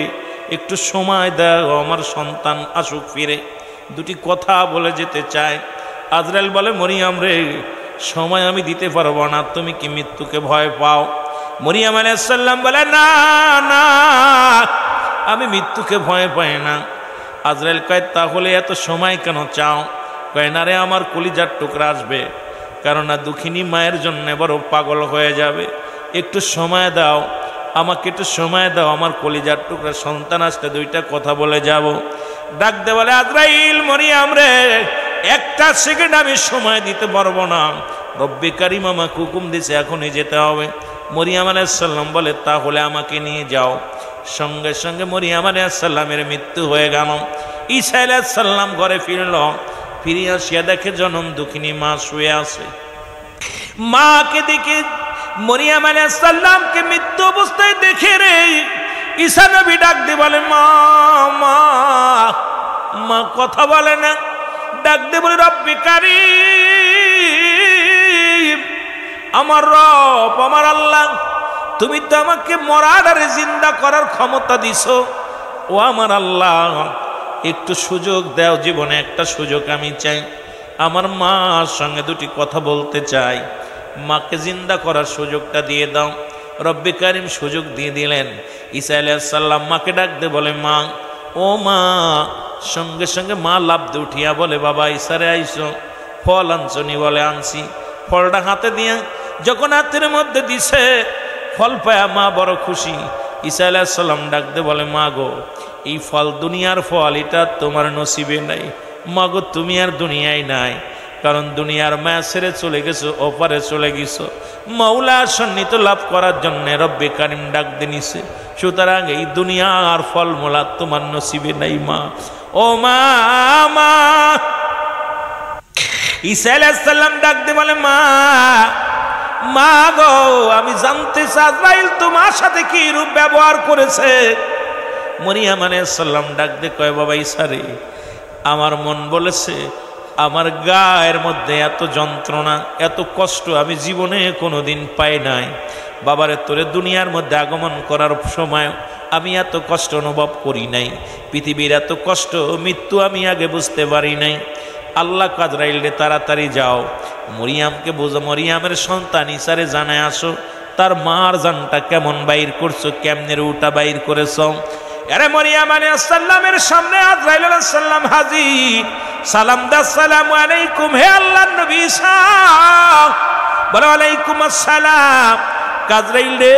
একটু সময় দাও, আমার সন্তান আসুক ফিরে, দুটি কথা বলে যেতে চায়। আজরাইল বলে, মরিয়াম রে, সময় আমি দিতে পারবো না, তুমি কি মৃত্যুকে ভয় পাও? মরিয়াম আলাইহিস সালাম বলে, না না, আমি মৃত্যুকে ভয় পাই না। আজরাইল কয়, তাহলে এত সময় কেন চাও? কয়, না রে, আমার কলিজার টুকরা আসবে, কারণ না দুঃখিনী মায়ের জন্য বড় পাগল হয়ে যাবে, একটু সময় দাও, আমাকে একটু সময় দাও, আমার কলিজার টুকরা সন্তান আসতে দুইটা কথা বলে যাব। ডাক দে বলে, আজরাইল, মরিয়াম রে, একটা সেকেন্ড আমি সময় দিতে পারবো না, রব্বে কারিম আমাকে হুকুম দিছে এখনই যেতে হবে। মরিয়াম আলাইহিস সালাম বলে, তাহলে আমাকে নিয়ে যাও। সঙ্গে সঙ্গে মরিয়াম আলাইহিস সালামের মৃত্যু হয়ে গেল। ঈসা আলাইহিস সালাম ঘরে ফিরল, ফিরে আসিয়া দেখে জনম দুঃখিনী মা শুয়ে আছে। মাকে দেখে, মরিয়াম আলাইহিস সালামকে মৃত্যু অবস্থায় দেখে রে ঈসা নবী ডাক দিয়ে বলে, মা মা মা, কথা বলে না। ডাক দিয়ে বলে, রব্বে কারিম, আমার রব, আমার আল্লাহ, তুমি তো আমাকে মরার আর জিন্দা করার ক্ষমতা দিছো, ও আমার আল্লাহ, একটু সুযোগ দাও, জীবনে একটা সুযোগ আমি চাই, আমার মার সঙ্গে দুটি কথা বলতে চাই, মাকে জিন্দা করার সুযোগটা দিয়ে দাও। রব্বে কারিম সুযোগ দিয়ে দিলেন। ঈসা আলাইহিস সালাম মাকে ডাক দিয়ে বলে, মা, ও মা। সঙ্গে সঙ্গে মা লাফ দিয়ে উঠিয়া বলে, বাবা ঈসারে আইসো, ফল আনছনি? বলে, আনছি। ফলটা হাতে দিয়ে যখন হাতের মধ্যে দিছে, ফল পায়া মা বড় খুশি। ঈসা আলাইহিস সালাম ডাক দিয়ে বলে, মা গো, এই ফল দুনিয়ার ফল, এটা তোমার নসিবে নাই। মা গো, তুমি আর দুনিয়ায় নাই, কারণ দুনিয়ার মায়া ছেড়ে চলে গেছো, ওপারে চলে গেছো মাওলার সান্নিধ্য লাভ করার জন্য। রব্বে কারিম ডাক দিয়ে নিছে, সুতরাং এই দুনিয়ার ফল মোলা তোমার নসিবে নাই মা। ও মা মা। ঈসা আলাইহিস সালাম ডাক দিয়ে বলে, মা মা গো, আমি জানতে চাই আজরাইল তোমার সাথে কি রূপ ব্যবহার করেছে। মরিয়াম আলাইহিস সালাম ডাক দিয়ে কয়, বাবা ঈসা রে, আমার মন বলেছে, আমার গায়ের মধ্যে এত যন্ত্রণা, এত কষ্ট আমি জীবনে কোনোদিন পাই নাই। বাবারে, তোরে দুনিয়ার মধ্যে আগমন করার সময় আমি এত কষ্ট অনুভব করি নাই, পৃথিবীর এত কষ্ট, মৃত্যু আমি আগে বুঝতে পারি নাই। আল্লাহ আজরাইল রে, তাড়াতাড়ি যাও, মরিয়ামকে বোঝো, মরিয়ামের সন্তান ঈসারে জানায় আসো, তার মার জানটা কেমন বাইর করছো, কেমনের উটা বাইর করেছ। আরে মরিয়াম আলাইহিস সালামের সামনে আজরাইল আলাইহিস সালাম হাজির। সালাম দা, আসসালামু আলাইকুম, হে আল্লাহর নবী ঈসা। বলে, ওয়ালাইকুম আসসালাম। আজরাইল রে,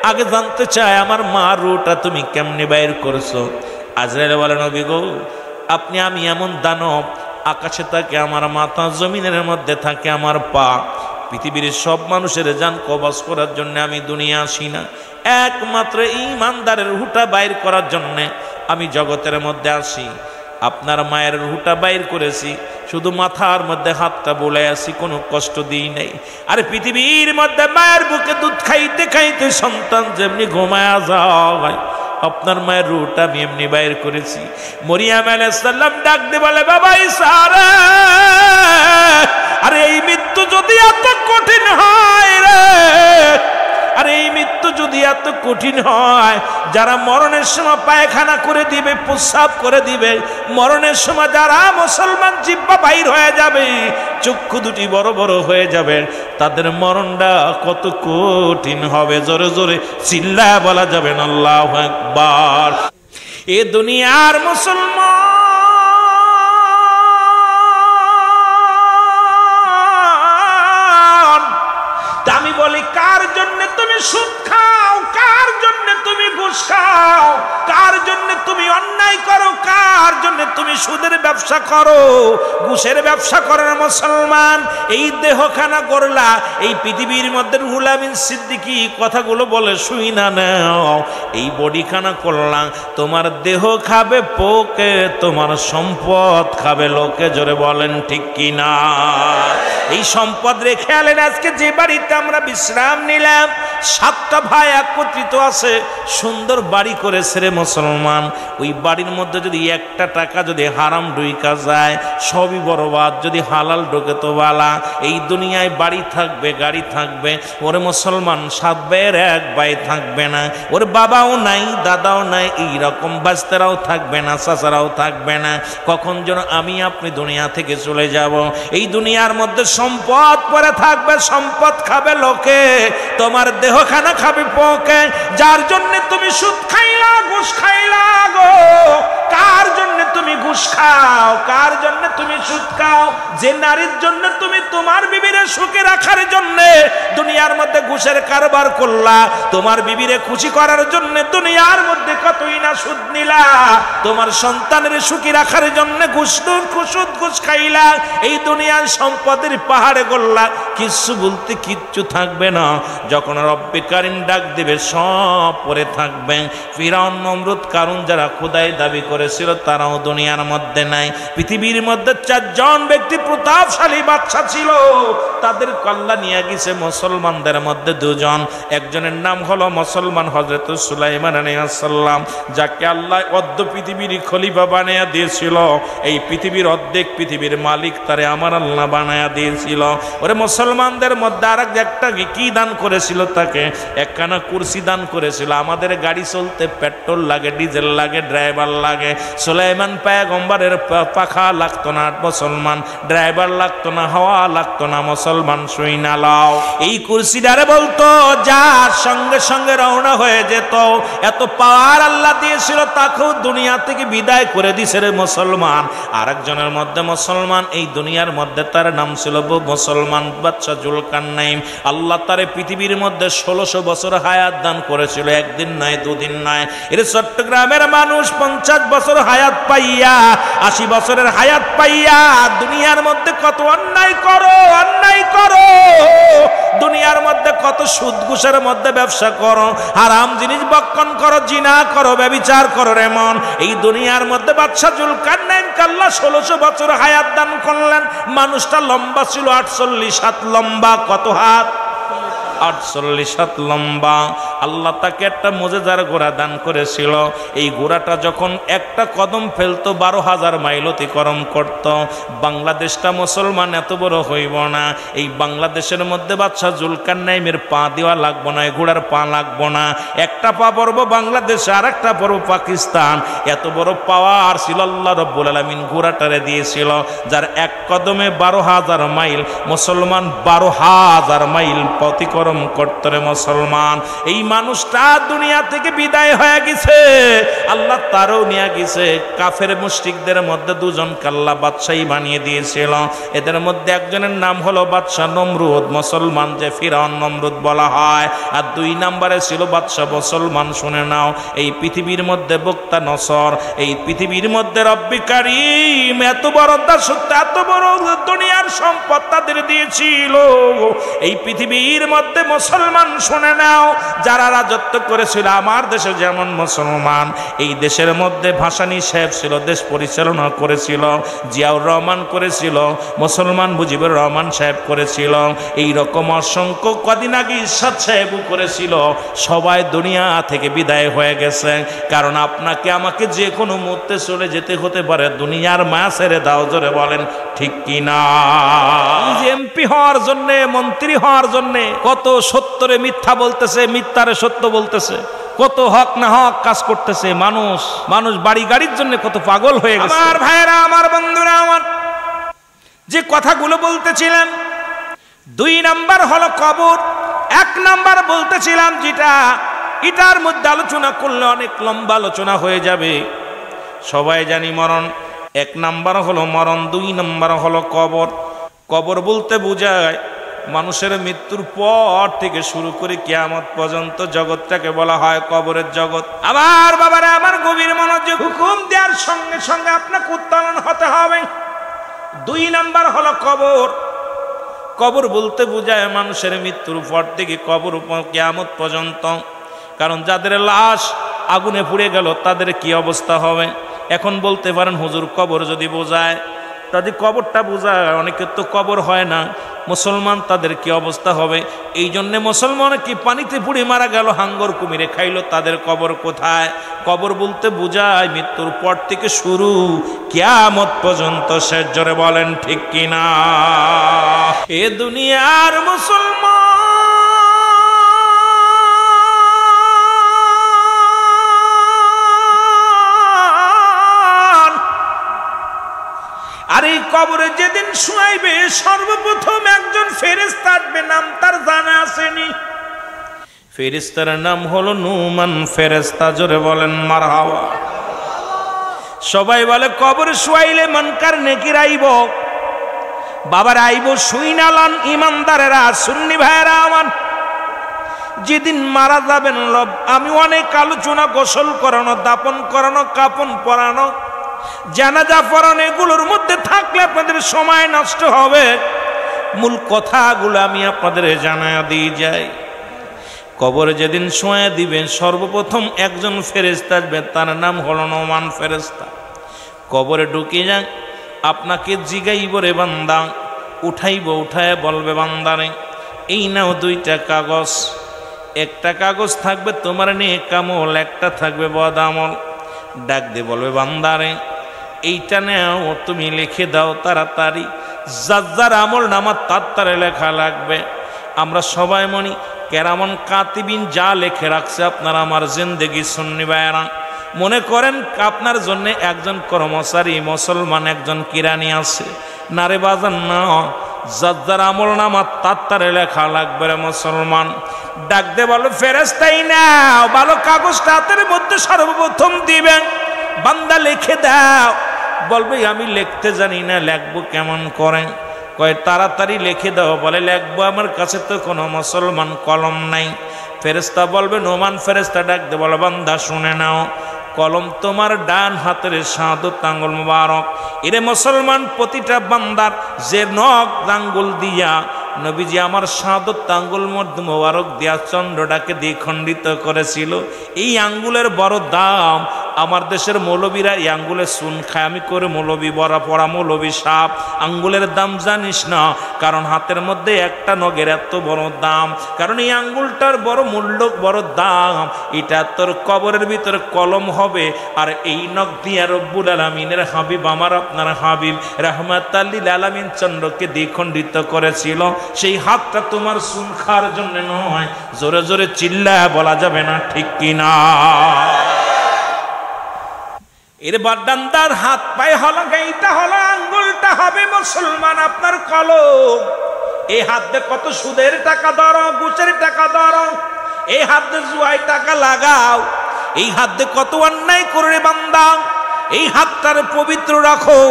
আগে জানতে চাই আমার মার রূহটা তুমি কেমনে বাইর করছো। আজরাইল বলে, নবী গো, আপনি, আমি এমন দানব, আকাশে থাকে আমার মাথা, জমিনের মধ্যে থাকে আমার পা, পৃথিবীর সব মানুষের জান কবজ করার জন্য আমি দুনিয়া আসি না, একমাত্র ঈমানদারের রূহটা বাইর করার জন্য আমি জগতের মধ্যে আসি। আপনার মায়ের রূহটা বাইর করেছি, শুধু মাথার মধ্যে হাতটা বুলাই আসি, কোনো কষ্ট দিই নাই। আরে পৃথিবীর মধ্যে মায়ের বুকে দুধ খাইতে খাইতে সন্তান যেমনি ঘুমায়া যায়, আপনার মায়ের রূহটা আমি এমনি বাইর করেছি। মরিয়াম আলাইহিস সালাম ডাক দিয়ে বলে, বাবা ঈসা রে, আরে এই মৃত্যু যদি এত কঠিন হয় রে, আরে এই মৃত্যু যদি এত কঠিন হয়, যারা মরণের সময় পায়খানা করে দিবে, প্রস্রাব করে দিবে, মরণের সময় যারা মুসলমান জিহ্বা বাইর হয়ে যাবে, চক্ষু দুটি বড় বড় হয়ে যাবে, তাদের মরণটা কত কঠিন হবে, জোরে জোরে চিল্লায় বলা যাবে না আল্লাহু আকবার। এ দুনিয়ার মুসলমান, আমি বলি, কার জন্য তুমি সুদ খাও, কার জন্য তুমি ঘুষ খাও, কার জন্য তুমি অন্যায় করো, কার জন্য তুমি সুদের ব্যবসা করো, ঘুষের ব্যবসা করো না মুসলমান, এই দেহখানা করলা, এই পৃথিবীর মধ্যে রুহুল আমিন সিদ্দিকী কথাগুলো বলে শুই না নাও, এই বডিখানা করলা, তোমার দেহ খাবে পোকে, তোমার সম্পদ খাবে লোকে। জোরে বলেন ঠিক কিনা? এই সম্পদ রেখে আলেন। আজকে যে বাড়িতে আমরা বিশ্রাম নিলাম, 7টা ভাই একত্রিত আছে, সুন্দর বাড়ি করেছে রে মুসলমান। ওই বাড়ির মধ্যে যদি একটা টাকা যদি হারাম ঢুইকা যায়, সবই বরবাদ। যদি হালাল ঢোকে তো বালা। এই দুনিয়ায় বাড়ি থাকবে, গাড়ি থাকবে, ওরে মুসলমান 7 ভাইয়ের 1 ভাই থাকবে না, ওর বাবাও নাই, দাদাও নাই, এইরকম বাস্তেরাও থাকবে না, চাচারাও থাকবে না। কখন যেন আমি আপনি দুনিয়া থেকে চলে যাব। এই দুনিয়ার মধ্যে সম্পদ পরে থাকবে, সম্পদ খাবে লোকে, তোমার দেহখানা খাবে পোকে। যার জন্য তুমি সুদ খাইলা, ঘুষ খাইলা গো, কার জন্য তুমি ঘুষ খাও, কার জন্য তুমি সুদ খাও? যে নারীর জন্য তুমি তোমার বিবিরে সুখে রাখার জন্য দুনিয়ার মধ্যে ঘুষের কারবার করলা, তোমার বিবিরে খুশি করার জন্য দুনিয়ার মধ্যে কতই না সুদ নিলা, তোমার সন্তানের সুখী রাখার জন্য ঘুষ খাইলা, এই দুনিয়ার সম্পদের পাহাড়ে গড়লা, কিচ্ছু বলতে কিচ্ছু থাকবে না। যখন রব্বে কারিম ডাক দিবে সব পরে থাকবে। ফিরাউন, নমরুদ, কারুন যারা খোদাই দাবি করেছিল তারাও দুনিয়ার মধ্যে নাই। পৃথিবীর মধ্যে 4 জন ব্যক্তি প্রতাপশালী বাদশা ছিল, তাদের কল্লা নিয়ে গেছে মুসলমানদের মধ্যে 2 জন। একজনের নাম হলো মুসলমান হযরত সুলাইমান আলাইহিস সালাম, যাকে আল্লাহ অর্ধ পৃথিবীর খলিফা বানায়া দিয়েছিল। এই পৃথিবীর অর্ধেক পৃথিবীর মালিক তারে আমার আল্লাহ বানায়া দিয়েছিল। ওরে মুসলমানদের মধ্যে একটা কি দান করেছিল? তাকে একখানা কুরসি দান করেছিল। আমাদের গাড়ি চলতে পেট্রোল লাগে, ডিজেল লাগে, ড্রাইভার লাগে। সুলাইমান পয়গম্বরের পাখা লাগতো না মুসলমান, ড্রাইভার লাগতো না, হাওয়া লাগতো না মুসলমান, শুই না লাও। এই কুরসিদারে বলতো যার সঙ্গে সঙ্গে রওনা হয়ে যেত। এত পাওয়ার আল্লাহ দিয়েছিল, তাকেও দুনিয়া থেকে বিদায় করে দিছে রে মুসলমান। আরেকজনের মধ্যে মুসলমান, এই দুনিয়ার মধ্যে তার নাম ছিল মুসলমান বাদশা জুলকারনাইন। আল্লাহ তারে পৃথিবীর মধ্যে 1600 বছর হায়াত দান করেছিল, একদিন নয়, 2 দিন নয়। এর চট্টগ্রামের মানুষ 50 বছর হায়াত পাইয়া, 80 বছরের হায়াত পাইয়া দুনিয়ার মধ্যে কত অন্যায় করো, অন্যায় করো, দুনিয়ার মধ্যে কত সুদ ঘুষের মধ্যে ব্যবসা করো, হারাম জিনিস বক্ষণ করো, জিনা করো, ব্যভিচার করো রে মন। এই দুনিয়ার মধ্যে বাদশা জুলকারনাইন আল্লাহ 1600 বছর হায়াত দান করলেন। মানুষটা লম্বা ছিল 48 হাত লম্বা। কত হাত? 48 হাত লম্বা। আল্লাহ তাকে একটা মুজিজার ঘোড়া দান করেছিল। এই ঘোড়াটা যখন একটা কদম ফেলতো 12,000 মাইল অতিক্রম করত। বাংলাদেশটা মুসলমান এত বড় হইব না। এই বাংলাদেশের মধ্যে বাদশা জুলকারনাইনের পা দেওয়া লাগবো না, ঘোড়ার পা লাগবো না। একটা পা পড়বো বাংলাদেশে, আর একটা পড়বো পাকিস্তান। এত বড় পাওয়ার ছিল আল্লাহ রব্বুল আলামিন ঘোড়াটারে দিয়েছিল, যার এক কদমে 12,000 মাইল মুসলমান 12,000 মাইল অতিক্রম করতে রে মুসলমান। এই মানুষটা দুনিয়া থেকে বিদায় হয়ে গেছে, আল্লাহ তারও নিয়ে গেছে। কাফের মুশরিকদের মধ্যে 2 জনকে আল্লাহ বাদশাহী বানিয়ে দিয়েছিল। এদের মধ্যে একজনের নাম হলো বাদশা নমরুদ, মুসলমান যে ফিরাউন নমরুদ বলা হয়। আর 2 নম্বরে ছিল বাদশা মুসলমান। শুনে নাও, এই পৃথিবীর মধ্যে বক্তা নসর, এই পৃথিবীর মধ্যে রব্বে কারীম এত বড় দাসত্ব, এত বড় দুনিয়ার সম্পদ তাদের দিয়েছিল। এই পৃথিবীর মধ্যে মুসলমান, শুনে নাও, যারা রাজত্ব করেছিল আমার দেশে, যেমন মুসলমান, এই দেশের মধ্যে ভাসানী সাহেব ছিল, দেশ পরিচালনা করেছিল। জিয়াউর রহমান করেছিল, মুসলমান মুজিবুর রহমান সাহেব করেছিল। এই রকম অসংখ্য, কদিন আগে ইরশাদ সাহেবও করেছিল। সবাই দুনিয়া থেকে বিদায় হয়ে গেছে, কারণ আপনাকে আমাকে যে কোনো মুহূর্তে চলে যেতে হতে পারে। দুনিয়ার মায়া ছেড়ে দাও। জোরে বলেন ঠিক কিনা? এমপি হওয়ার জন্যে, মন্ত্রী হওয়ার জন্যে কত সত্যরে মিথ্যা বলতেছে, মিথ্যারে সত্য বলতেছে, কত হক না হক কাজ করতেছে। মানুষ বাড়ি গাড়ির জন্য কত পাগল হয়ে গেছে। আমার ভাইরা, আমার বন্ধুরা, আমার যে কথাগুলো বলতেছিলাম, 2 নাম্বার হলো কবর। 1 নাম্বার বলতেছিলাম যেটা, এটার মধ্যে আলোচনা করলে অনেক লম্বা আলোচনা হয়ে যাবে। সবাই জানি মরণ। 1 নাম্বার হলো মরণ, 2 নাম্বার হলো কবর। কবর বলতে বোঝায় মানুষের মৃত্যুর পর থেকে শুরু করে কিয়ামত পর্যন্ত জগৎটাকে বলা হয় কবরের জগৎ। আমার বাবারা, আমার গভীর মনোযোগ, হুকুম দেওয়ার সঙ্গে সঙ্গে আপনাকে উত্তোলন হতে হবে। 2 নাম্বার হলো কবর। কবর বলতে বোঝায় মানুষের মৃত্যুর পর থেকে কবর কিয়ামত পর্যন্ত। কারণ যাদের লাশ আগুনে পুড়ে গেল তাদের কি অবস্থা হবে? এখন বলতে পারেন হুজুর, কবর যদি বোঝায়, তাদের কবরটা বোঝায়, অনেকের তো কবর হয় না, মুসলমান তাদের কি অবস্থা হবে? এই জন্যে মুসলমান কি পানিতে পুড়ে মারা গেল, হাঙ্গর কুমিরে খাইলো, তাদের কবর কোথায়? কবর বলতে বোঝায় মৃত্যুর পর থেকে শুরু কিয়ামত পর্যন্ত। শেষ জোরে বলেন ঠিক কিনা? এ দুনিয়ার মুসলমান, আর এই কবরে যেদিন শুয়াইবে সর্বপ্রথম একজন ফেরেশতা আসবে, নাম তার জানা আসেনি। ফেরেশতার নাম হলো নুমান ফেরেশতা। জোরে বলেন মারহাবা। সবাই বলে কবরে শুয়াইলে মনকার নেকির আইব। বাবার আইব শুই নালান ইমানদারেরা, সুন্নি ভাইয়েরা আমার, যেদিন মারা যাবেন আমি অনেক আলোচনা, গোসল করানো, দাপন করানো, কাপন পরানো, জানাজা পড়ানো, এগুলোর মধ্যে থাকলে আপনাদের সময় নষ্ট হবে। মূল কথাগুলো আমি আপনাদের জানায়া দিয়ে যাই। কবরে যেদিন শোয়া দিবেন সর্বপ্রথম একজন ফেরেশতা আসবে, তার নাম হলো নোমান ফেরেশতা। কবরে ঢুকে যান, আপনাকে জিগাইব রে বান্দা, উঠাইব, উঠায় বলবে বান্দারে এই নাও 2টা কাগজ। একটা কাগজ থাকবে তোমার নেক আমল, একটা থাকবে বদ আমল। ডাক দিয়ে বলবে বান্দারে এইটা নেও, তুমি লিখে দাও তাড়াতাড়ি, যার আমল নামা তাড়াতাড়ি লেখা লাগবে। আমরা সবাই মনি কেরামন কাতিবিন যা লেখে রাখছে আপনার আমার জিন্দেগি সুন্নি ভাইয়েরা, মনে করেন আপনার জন্য একজন কর্মচারী মুসলমান, একজন কিরানি আছে। নারে বাজান না, যার আমল নামা তাড়াতাড়ি লেখা লাগবে রে মুসলমান। ডাক দে বলো ফেরেশতাই না, ভালো কাগজটা হাতের মধ্যে সর্বপ্রথম দিবেন, বান্দা লিখে দাও। বলবে আমি লিখতে জানি না, লিখবো কেমন করে? কয় তাড়াতাড়ি লিখে দাও। বলে লিখবো, আমার কাছে তো কোনো মুসলমান কলম নাই। ফেরেশতা বলবে নোমান ফেরেশতা ডাক দে বলো বান্দা শুনে নাও, কলম তোমার ডান হাতের শাহাদত আঙ্গুল মুবারক। এরে মুসলমান, প্রতিটা বান্দার যে নখ আঙ্গুল দিয়া নবীজি আমার শাহাদত আঙ্গুল মুবারক দিয়া চন্দ্রটাকে দ্বিখণ্ডিত করেছিল, এই আঙ্গুলের বড় দাম। আমার দেশের মৌলবীরা এই আঙ্গুলে চুন খায়, আমি করে মৌলবী বড়া পড়া মৌলবী সাপ। আঙ্গুলের দাম জানিস না, কারণ হাতের মধ্যে একটা নখের এত বড় দাম, কারণ এই আঙ্গুলটার বড় মূল্য, বড় দাম। এটা তোর কবরের ভিতরে কলম হবে। আর এই নখ দিয়া রব্বুল আলামিনের হাবিব, আমার আপনার হাবিব রাহমাতাল লিল আলামিন চন্দ্রকে দ্বিখণ্ডিত করেছিল। সেই হাতটা তোমার চুন খাওয়ার জন্য নয়। জোরে জোরে চিল্লায় বলা যাবে না ঠিক কিনা? এর বাড্ডান্দার হাত পায়ে হলো, এইটা হলো আঙ্গুলটা হবে মুসলমান আপনার কলম। এই হাত দিয়ে কত সুদের টাকা ধরো, ঘুষের টাকা ধরো, এই হাত দিয়ে জুয়ায় টাকা লাগাও, এই হাত দিয়ে কত অন্যায় করে বান্দা, এই হাতটারে পবিত্র রাখো।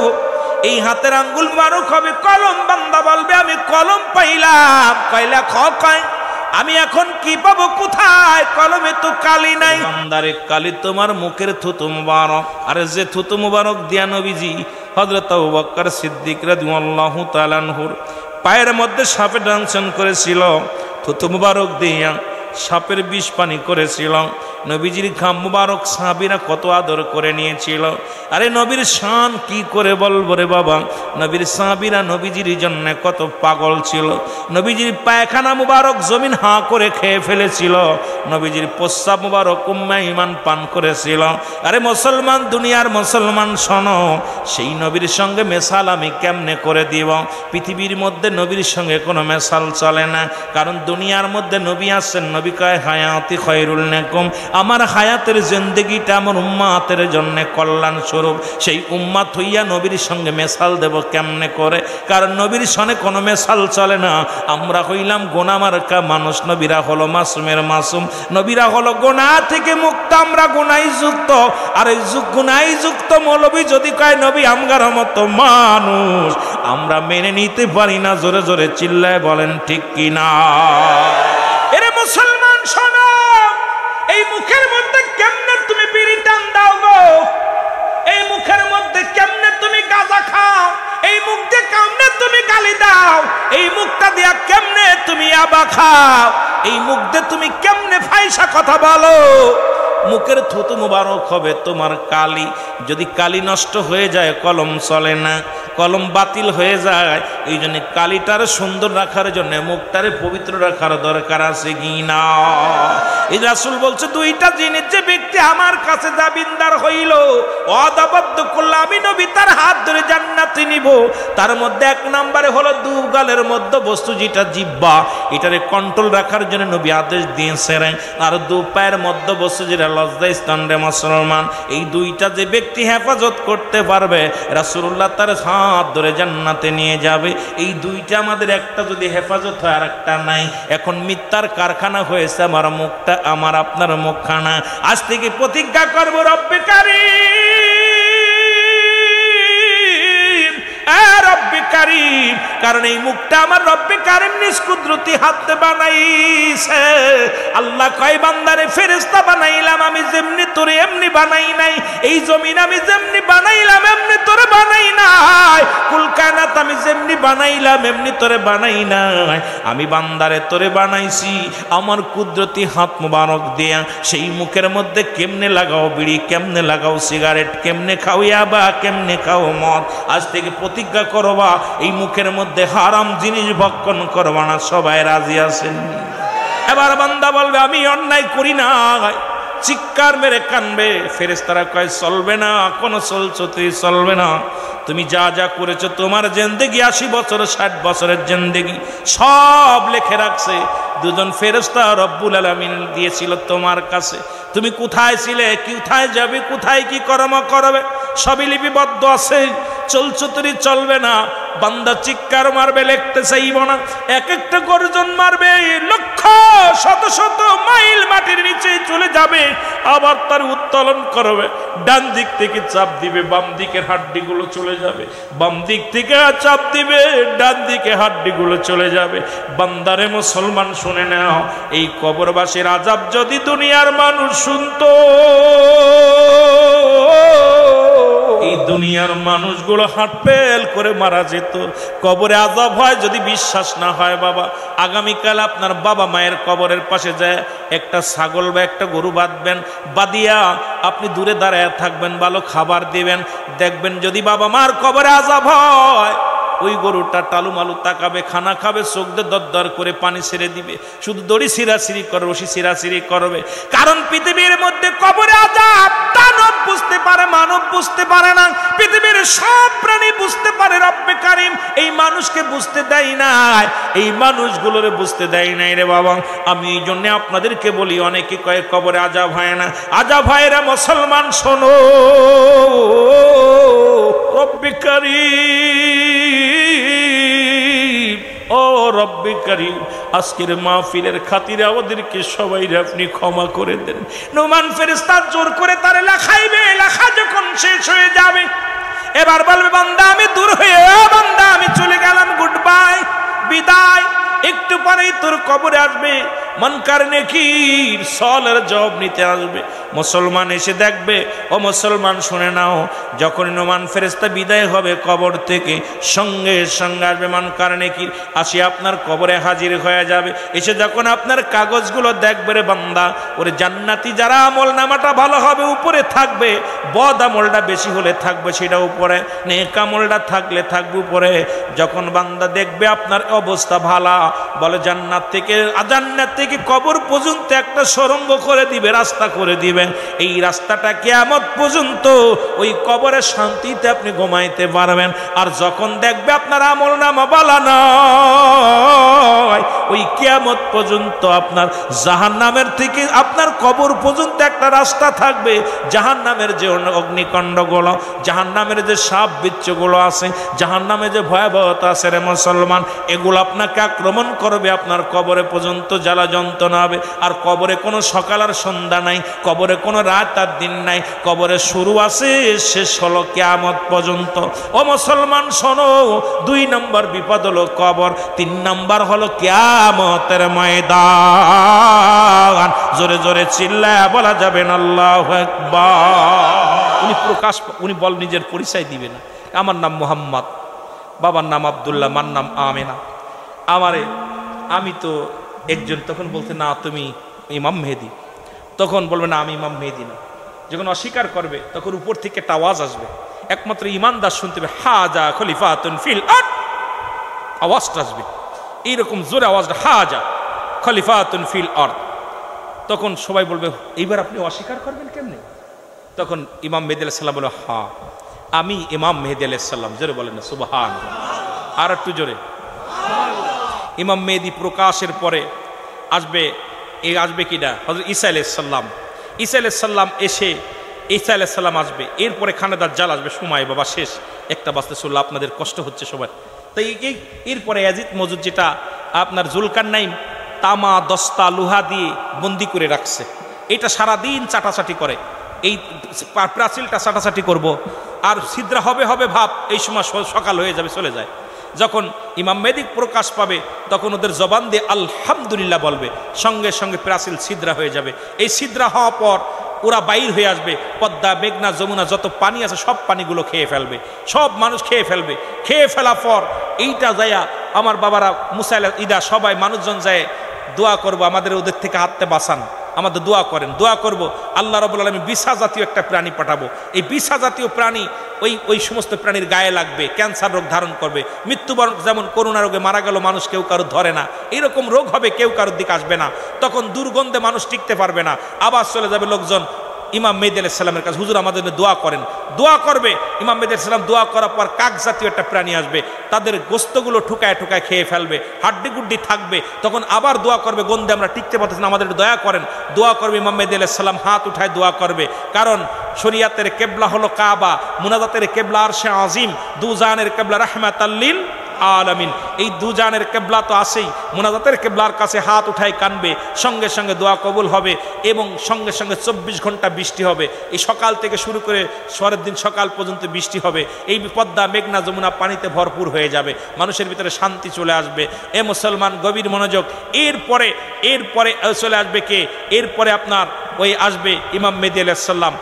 এই হাতের আঙ্গুল মারুক হবে কলম। বান্দা বলবে আমি কলম পাইলাম, কয়লা কয় আমি এখন কি পাবো কোথায়? কলমে তো কালি নাই। বান্দারে কালি তোমার মুখের থুতু মুবারক। আরে যে থুতু মুবারক দিয়া নবীজি হযরত আবু বকর সিদ্দিক রাদিয়াল্লাহু তাআলা আনহুর পায়ের মধ্যে সাপে দংশন করেছিল, থুতু মুবারক দিয়া সাপের বিষ পানি করেছিল। নবীজির ঘাম মুবারক সাহাবীরা কত আদর করে নিয়েছিল। আরে নবীর শান কি করে বলবো রে বাবা। নবীর সাহাবীরা নবীজির জন্য কত পাগল ছিল। নবীজির পায়খানা মুবারক জমিন হাঁ করে খেয়ে ফেলেছিল। নবীজির প্রস্রাব মুবারক উম্মে ঈমান পান করেছিল। আরে মুসলমান, দুনিয়ার মুসলমান শোনো, সেই নবীর সঙ্গে মেশাল আমি কেমনে করে দিব? পৃথিবীর মধ্যে নবীর সঙ্গে কোনো মেশাল চলে না। কারণ দুনিয়ার মধ্যে নবী আসছেন, নবী নবী কয় হায়াতি খায়রুল লাকুম, আমার হায়াতের জিন্দেগিটা আমার উম্মাতের জন্য কল্যাণ স্বরূপ। সেই উম্মাত হইয়া নবীর সঙ্গে মেশাল দেব কেমনে করে? কারণ নবীর সনে কোনো মেশাল চলে না। আমরা হইলাম গোনামার্কা মানুষ, নবীরা হলো মাসুমের মাসুম, নবীরা হলো গোনা থেকে মুক্ত, আমরা গুনাই যুক্ত। আর এই গুনাই যুক্ত মৌলবী যদি কয় নবী আমগার মতো মানুষ, আমরা মেনে নিতে পারি না। জোরে জোরে চিল্লায় বলেন ঠিক কিনা? এরে মুসলমান শোনো, এই মুখের মধ্যে কেমনে তুমি বিড়ি টান দাও গো? এই মুখের মধ্যে কেমনে তুমি গাঁজা খাও? এই মুখ দিয়ে কেমনে তুমি গালি দাও? এই মুখটা দিয়া কেমনে তুমি আবা খাও? এই মুখ দিয়ে তুমি কেমনে ফাইসা কথা বলো? মুখের থুতু মুবারক হবে তোমার কালি। যদি কালি নষ্ট হয়ে যায় কলম চলে না, কলম বাতিল হয়ে যায়। এই জন্য কালিটারে সুন্দর রাখার জন্য মুখটারে পবিত্র রাখার দরকার আছে কি না? এই রাসূল বলছে দুইটা জিনিস যে ব্যক্তি আমার কাছে দাবিনদার হইল, ওয়াদাবদ্ধ করল, আমি নবী তার হাত ধরে জান্নাতে নিব। তার মধ্যে এক নম্বরে হলো দুগালের মধ্যে বস্তু যেটা জিহ্বা, এটারে কন্ট্রোল রাখার জন্য নবী আদেশ দিয়েছেন। আর দু পায়ের মধ্যে বস্তু যেটা লজ্জা স্থান রে মুসলমান, এই দুইটা যে ব্যক্তি হেফাজত করতে পারবে, রাসূলুল্লাহ তার হাত ধরে জান্নাতে নিয়ে যাবে। এই দুইটা আমাদের একটা যদি হেফাজত হয় আর একটা নাই। এখন মিথ্যার কারখানা হয়েছে আমার মুখটা, আমার আপনার মুখখানা। আজ থেকে প্রতিজ্ঞা করব রব্বে কারীম, রব্বে কারীম, কারণ এই মুখটা আমার রব্বে কারীম নিজ কুদরতি হাতে বানাইছে। আল্লাহ কয় বান্দারে ফেরেশতা বানাইলাম আমি যেমনি তোরে এমনি বানাই নাই। এই জমিন আমি যেমনি বানাইলাম এমনি তোরে বানাই নাই। কুল কায়নাত আমি যেমনি বানাইলাম এমনি তোরে বানাই নাই। আমি বান্দারে তোরে বানাইছি আমার কুদরতি হাত মুবারক দিয়া। সেই মুখের মধ্যে কেমনে লাগাও বিড়ি, কেমনে লাগাও সিগারেট, কেমনে খাও ইয়াবা, কেমনে খাও মদ। আজ থেকে প্রতিজ্ঞা করবা এই মুখের মধ্যে হারাম জিনিস ভক্ষণ করবা না। সবাই রাজি আছেন? এবার বান্দা বলবে আমি অন্যায় করি না, চিৎকার মেরে কানবে। ফেরেশতারা কয় চলবে না, কোনো চলছতি চলবে না। তুমি যা যা করেছো তোমার জিন্দেগি 80 বছর 60 বছরের জিন্দেগি সব লিখে রাখছে। দুজন ফেরেশতা রব্বুল আলামিন দিয়েছিল তোমার কাছে। তুমি কোথায় ছিলে, কোথায় যাবে, কোথায় কি কর্ম করবে সবই লিপিবদ্ধ আছে। চলছুতরি চলবে না। বান্দা চিৎকার মারবে, লিখতে চাইব না। এক একটা গর্জন মারবে, লক্ষ শত শত মাইল মাটির নিচে চলে যাবে। আবার তার উত্তোলন করবে। ডান দিক থেকে চাপ দিবে, বাম দিকের হাড্ডিগুলো চলে যাবে। বাম দিক থেকে চাপ দিবে, ডান দিকে হাড্ডিগুলো চলে যাবে। বান্দারে মুসলমান শুনে নাও, এই কবরবাসীর আযাব যদি দুনিয়ার মানুষ শুনতো, এই দুনিয়ার মানুষগুলো হাট ফেল করে মারা যেত। কবরে আযাব হয় যদি বিশ্বাস না হয় বাবা, আগামীকাল আপনার বাবা মায়ের কবরের পাশে যায় একটা ছাগল বা একটা গরু বাঁধবেন, বাঁধিয়া আপনি দূরে দাঁড়ায় থাকবেন, ভালো খাবার দিবেন। দেখবেন যদি বাবা মার কবরে আযাব হয়, ওই গরুটা টালু মালু তাকাবে, খানা খাবে, চোখ দিয়ে দরদর করে পানি ছেড়ে দিবে, শুধু দড়ি ছিঁড়াছিঁড়ি করবে, রশি ছিঁড়াছিঁড়ি করবে। কারণ পৃথিবীর মধ্যে কবরে আযাব দানব বুঝতে পারে, মানব বুঝতে পারে না। পৃথিবীর সব প্রাণী বুঝতে পারে, রব্বে কারীম এই মানুষকে বুঝতে দেয় নাই, এই মানুষগুলোরে বুঝতে দেয় নাই রে বাবা। আমি এই জন্য আপনাদেরকে বলি, অনেকে কয়ে কবরে আযাব হয় না। আযাব হয় রে মুসলমান, শোনো রব্বে কারীম, ও রব্বে কারীম, আজকের মাহফিলের খাতিরে আমাদেরকে সবাইরে আপনি ক্ষমা করে দেন। নোমান ফেরেশতা জোর করে তারে লাখাইবে, লাখা যখন শেষ হয়ে যাবে এবার বলবে বান্দা আমি দূর হয়ে, বান্দা আমি চলে গেলাম, গুড বাই, বিদায়। একটু পরেই তোর কবরে আসবে মুনকার নেকির সওয়ালের জবাব নিতে আসবে। মুসলমান এসে দেখবে, ও মুসলমান শুনে নাও, যখন নোমান ফেরেশতা বিদায় হবে কবর থেকে, সঙ্গে সঙ্গে আসবে মুনকার নেকির, আসি আপনার কবরে হাজির হয়ে যাবে। এসে যখন আপনার কাগজগুলো দেখবে রে বান্দা, ওরে জান্নাতি যারা আমল নামাটা ভালো হবে উপরে থাকবে, বদ আমলটা বেশি হলে থাকবে সেটা উপরে, নেক আমলটা থাকলে থাকবে উপরে। যখন বান্দা দেখবে আপনার অবস্থা ভালো, বলে জান্নাত থেকে থেকে কবর পর্যন্ত একটা সুড়ঙ্গ করে দিবে, রাস্তা করে দিবে। এই রাস্তাটা কিয়ামত পর্যন্ত ওই কবরে শান্তিতে আপনি ঘুমাইতে পারবেন। আর যখন দেখবে আপনার আমলনামা বালা নয়, ওই কিয়ামত পর্যন্ত আপনার জাহান্নামের থেকে আপনার কবর পর্যন্ত একটা রাস্তা থাকবে। জাহান্নামের যে অগ্নিকাণ্ডগুলো, জাহান্নামের যে সাপ বিচ্ছুগুলো আছে, জাহান্নামে যে ভয়াবহতা আছে রে মুসলমান, এগুলো আপনাকে আক্রমণ করবে, আপনার কবরে পর্যন্ত জ্বালা যন্ত্রণা হবে। আর কবরে কোনো সকাল আর সন্ধ্যা নাই, কবরে কোনো রাত আর দিন নাই, কবরে শুরু আছে শেষ হলো কিয়ামত পর্যন্ত। ও মুসলমান শোনো, 2 নম্বর বিপদ হলো কবর, 3 নম্বর হলো কিয়ামতের ময়দান। জোরে জোরে চিল্লায়া বলা যাবে না আল্লাহু আকবার। উনি বল নিজের পরিচয় দিবে না, আমার নাম মোহাম্মদ, বাবার নাম আব্দুল্লাহ, মার নাম আমেনা। আমি তো একজন। তখন বলতে না তুমি ইমাম মেহেদি, তখন বলবে না আমি ইমাম মেহেদি না। যখন অস্বীকার করবে তখন উপর থেকে একটা আওয়াজ আসবে, একমাত্র ইমানদার শুনতে হবে, হাজা খলিফাতুন ফিল আরদ, আওয়াজটা আসবে এইরকম জোরে আওয়াজটা, হাজা খলিফাতুন ফিল আরদ। তখন সবাই বলবে এইবার আপনি অস্বীকার করবেন কেমনে? তখন ইমাম মেহেদি আলাইহিস সালাম বলে, হ্যাঁ আমি ইমাম মেহেদি আলাইহিস সালাম। জোরে বলেন না সুবহানাল্লাহ, আর একটু জোরে। ইমাম মেহেদি প্রকাশের পরে আসবে কিনা? হযরত ঈসা আলাইহিস সালাম। ঈসা আলাইহিস সালাম এসে, ঈসা আলাইহিস সালাম আসবে, এরপরে খানে দাজ্জাল আসবে। সময় বাবা শেষ, 1টা বাজতে চলল, আপনাদের কষ্ট হচ্ছে সবার। তাই এরপরে ইয়াজিদ মওজুদ, যেটা আপনার জুলকারনাইন তামা দস্তা লোহা দিয়ে বন্দি করে রাখছে, এটা সারাদিন চাটাচাটি করে, এই প্রাচীলটা চাটাচাটি করব, আর ছিদ্রা হবে ভাব, এই সময় সকাল হয়ে যাবে, চলে যায়। যখন ইমাম মেহেদি প্রকাশ পাবে তখন ওদের জবান দিয়ে আলহামদুলিল্লাহ বলবে, সঙ্গে সঙ্গে প্রাচীল ছিদ্রা হয়ে যাবে। এই ছিদ্রা হওয়ার পর ওরা বাইর হয়ে আসবে, পদ্মা মেঘনা যমুনা যত পানি আছে সব পানিগুলো খেয়ে ফেলবে, সব মানুষ খেয়ে ফেলবে। খেয়ে ফেলার পর এইটা যায়া আমার বাবারা মুসাইলা ইদা সবাই মানুষজন যায় দোয়া করবো, আমাদের ওদের থেকে হাততে বাঁচান, আমাদের দোয়া করেন। দোয়া করব, আল্লাহ রাব্বুল আলামিন বিছা জাতীয় একটা প্রাণী পাঠাবো। এই বিছা জাতীয় প্রাণী ওই সমস্ত প্রাণীর গায়ে লাগবে, ক্যান্সার রোগ ধারণ করবে, মৃত্যুবরণ, যেমন করোনা রোগে মারা গেল মানুষ, কেউ কারো ধরে না, এইরকম রোগ হবে, কেউ কারোর দিকে আসবে না। তখন দুর্গন্ধে মানুষ টিকতে পারবে না, আবার চলে যাবে লোকজন ইমাম মেহেদি আলাইহিস সালামের কাছে, হুজুর আমাদের জন্য দোয়া করেন। দোয়া করবে, ইমাম মেহেদি আলাইহিস সালাম দোয়া করার পর কাক জাতীয় একটা প্রাণী আসবে, তাদের গোস্তগুলো ঠুকায় খেয়ে ফেলবে, হাড্ডি গুড্ডি থাকবে। তখন আবার দোয়া করবে, গন্ধে আমরা টিকতে পারতেছি না, আমাদের দয়া করেন। দোয়া করবে, ইমাম মেহেদি আলাইহিস সালাম হাত উঠায় দোয়া করবে, কারণ শরিয়াতের কেবলা হলো কাবা, মুনাজাতের কেবলা আরশে আজিম, দুজানের কেবলা রাহমাতাল লিল আলামিন। এই দুজানের কেবলা তো আছেই, মুনাজাতের কেবলার কাছে হাত উঠায় কানবে, সঙ্গে সঙ্গে দোয়া কবুল হবে, এবং সঙ্গে সঙ্গে 24 ঘন্টা বৃষ্টি হবে। এই সকাল থেকে শুরু করে পরের দিন সকাল পর্যন্ত বৃষ্টি হবে। এই পদ্মা মেঘনা যমুনা পানিতে ভরপুর হয়ে যাবে, মানুষের ভিতরে শান্তি চলে আসবে। এ মুসলমান গভীর মনোযোগ। এরপরে চলে আসবে কে? এরপরে আপনার ওই আসবে ইমাম মেহেদি আলাইহিস সালাম,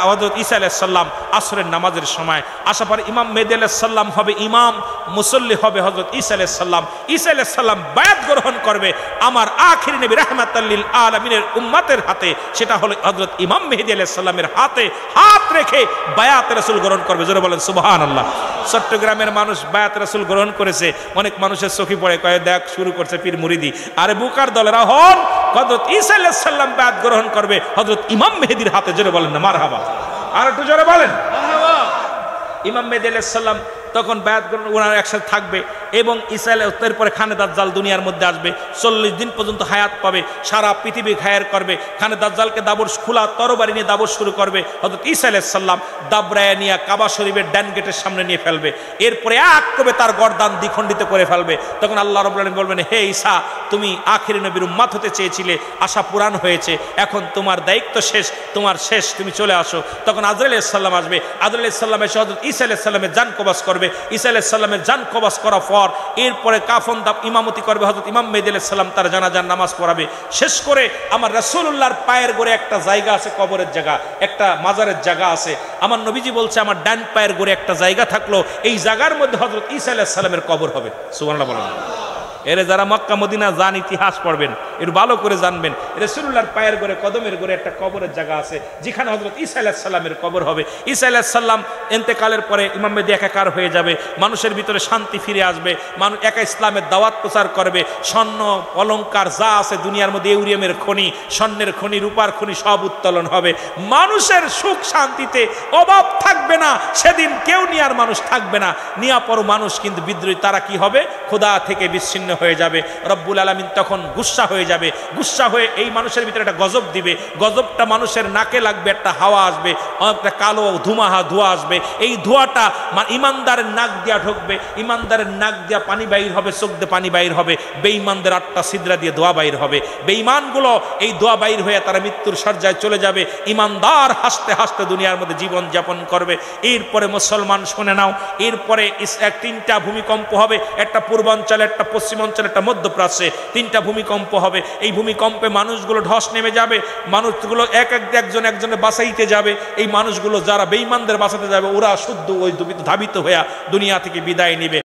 হযরত ঈসা আলাইহিস সালাম আসরের নামাজের সময় আসার পর ইমাম মেহেদি আলাইহিস সালাম হবে ইমাম, মুসল্লি হবে হযরত ঈসা আলাইহিস সালাম। ঈসা আলাইহিস সালাম বায়াত গ্রহণ করবে আমার আখির নবী রাহমাতাল লিল আলামিনের উম্মতের হাতে, সেটা হলো হযরত ইমাম মেহেদি আলাইহিস সালামের হাতে হাত রেখে বায়াত রাসূল গ্রহণ করবে। জোরে বলেন সুবহানাল্লাহ। চট্টগ্রামের মানুষ বায়াত রাসূল গ্রহণ করেছে, অনেক মানুষের চোখে পড়ে, কয়ে দেখ শুরু করছে পীর মুরিদি। আরে বুকার দলেরা হন, হযরত ঈসা আলাইহিস সালাম বায়াত গ্রহণ করবে হযরত ইমাম মেহেদির হাতে। জোরে বলেন না মারহাবা, আর একটু জোরে বলেন মারহাবা। ইমাম মেহেদি আলাইহিস সালাম তখন বায়াত গ্রহণ, ওনারা একসাথে থাকবে, এবং ঈসা আলাইহিস পরে খানে দাজ্জাল দুনিয়ার মধ্যে আসবে, 40 দিন পর্যন্ত হায়াত পাবে, সারা পৃথিবী খায়ের করবে। খানে দাজ্জালকে দাবর খোলা তরবারি নিয়ে দাবর শুরু করবে, হযরত ঈসা আলাইহিস সালাম দাবরায়া নিয়ে কাবা শরীফের ডান গেটের সামনে নিয়ে ফেলবে, এরপরে এক করে তার গর্দান দ্বিখণ্ডিত করে ফেলবে। তখন আল্লাহ রাব্বুল আলামিন বলবেন, হে ঈসা, তুমি আখির নবীর উম্মত হতে চেয়েছিলে, আশা পূরণ হয়েছে, এখন তোমার দায়িত্ব শেষ, তোমার শেষ, তুমি চলে আসো। তখন আজরাইল আলাইহিস সালাম আসবে, আজরাইল আলাইহিস সালাম এসে হযরত ঈসা আলাইহিস সালামের জান কবজ করবে। ঈসা আলাইহিস সালামের জান কবজ করার পর এরপরে কাফন দাফ ইমামতি করবে হযরত ইমাম মেহেদি আলাইহিস সালাম, তার জানাজার নামাজ পড়াবে। শেষ করে আমার রাসূলুল্লাহর পায়ের গোড়ে একটা জায়গা আছে, কবরের জায়গা, একটা মাজারের জায়গা আছে। আমার নবীজি বলছে আমার ডান পায়ের গোড়ে একটা জায়গা থাকলো, এই জায়গার মধ্যে হযরত ঈসা আলাইহিস সালামের কবর হবে। সুবহানাল্লাহ বলেন। এরে যারা মক্কা মদিনা যান, ইতিহাস পড়বেন, এর ভালো করে জানবেন, রাসূলুল্লাহর পায়ের গোড়ে কদমের গোড়ে একটা কবরের জায়গা আছে, যেখানে হযরত ঈসা আলাইহিস সালামের কবর হবে। ঈসা আলাইহিস সালাম ইন্তেকালের পরে ইমাম মেহেদী একাকার হয়ে যাবে, মানুষের ভিতরে শান্তি ফিরে আসবে, মানুষ একা ইসলামের দাওয়াত প্রচার করবে, স্বর্ণ অলংকার যা আছে দুনিয়ার মধ্যে, ইউরেনিয়ামের খনি, স্বর্ণের খনি, রূপার খনি সব উত্তোলন হবে, মানুষের সুখ শান্তিতে অভাব থাকবে না, সেদিন কেউ নিয়ার মানুষ থাকবে না। নিয়া পর মানুষ কিন্তু বিদ্রোহী, তারা কি হবে, খোদা থেকে বিচ্ছিন্ন হয়ে যাবে। রব্বুল আলামিন তখন গুসা হয়ে যাবে, গুসা হয়ে এই মানুষের ভিতরে একটা গজব দিবে, গজবটা মানুষের নাকে লাগবে, একটা হাওয়া আসবে, একটা কালো ধোঁয়া আসবে, এই ধোঁয়াটা ইমানদারের নাক দিয়া ঢুকবে, ইমানদারের নাক দিয়া পানি বাইর হবে, চোখ দিয়ে পানি বাইর হবে, বেঈমানদের আটটা ছিদ্রা দিয়ে দোয়া বাইর হবে, বেঈমানগুলো এই দোয়া বাইর হয়ে তারা মৃত্যুর শয্যায় চলে যাবে, ইমানদার হাসতে হাসতে দুনিয়ার মধ্যে জীবন যাপন করবে। এরপরে মুসলমান শুনে নাও, এরপরে তিনটা ভূমিকম্প হবে, একটা পূর্বাঞ্চলে, একটা পশ্চিমাঞ্চলে, একটা মধ্যপ্রাচ্যে, তিনটা ভূমিকম্প হবে। এই ভূমিকম্পে মানুষগুলো ধস নেমে যাবে, মানুষগুলো একজনে বাঁচাইতে যাবে, এই মানুষগুলো যারা বেঈমানদের বাঁচাতে যাবে ওরা শুদ্ধ ওই ধাবিত হইয়া দুনিয়া থেকে বিদায় নেবে।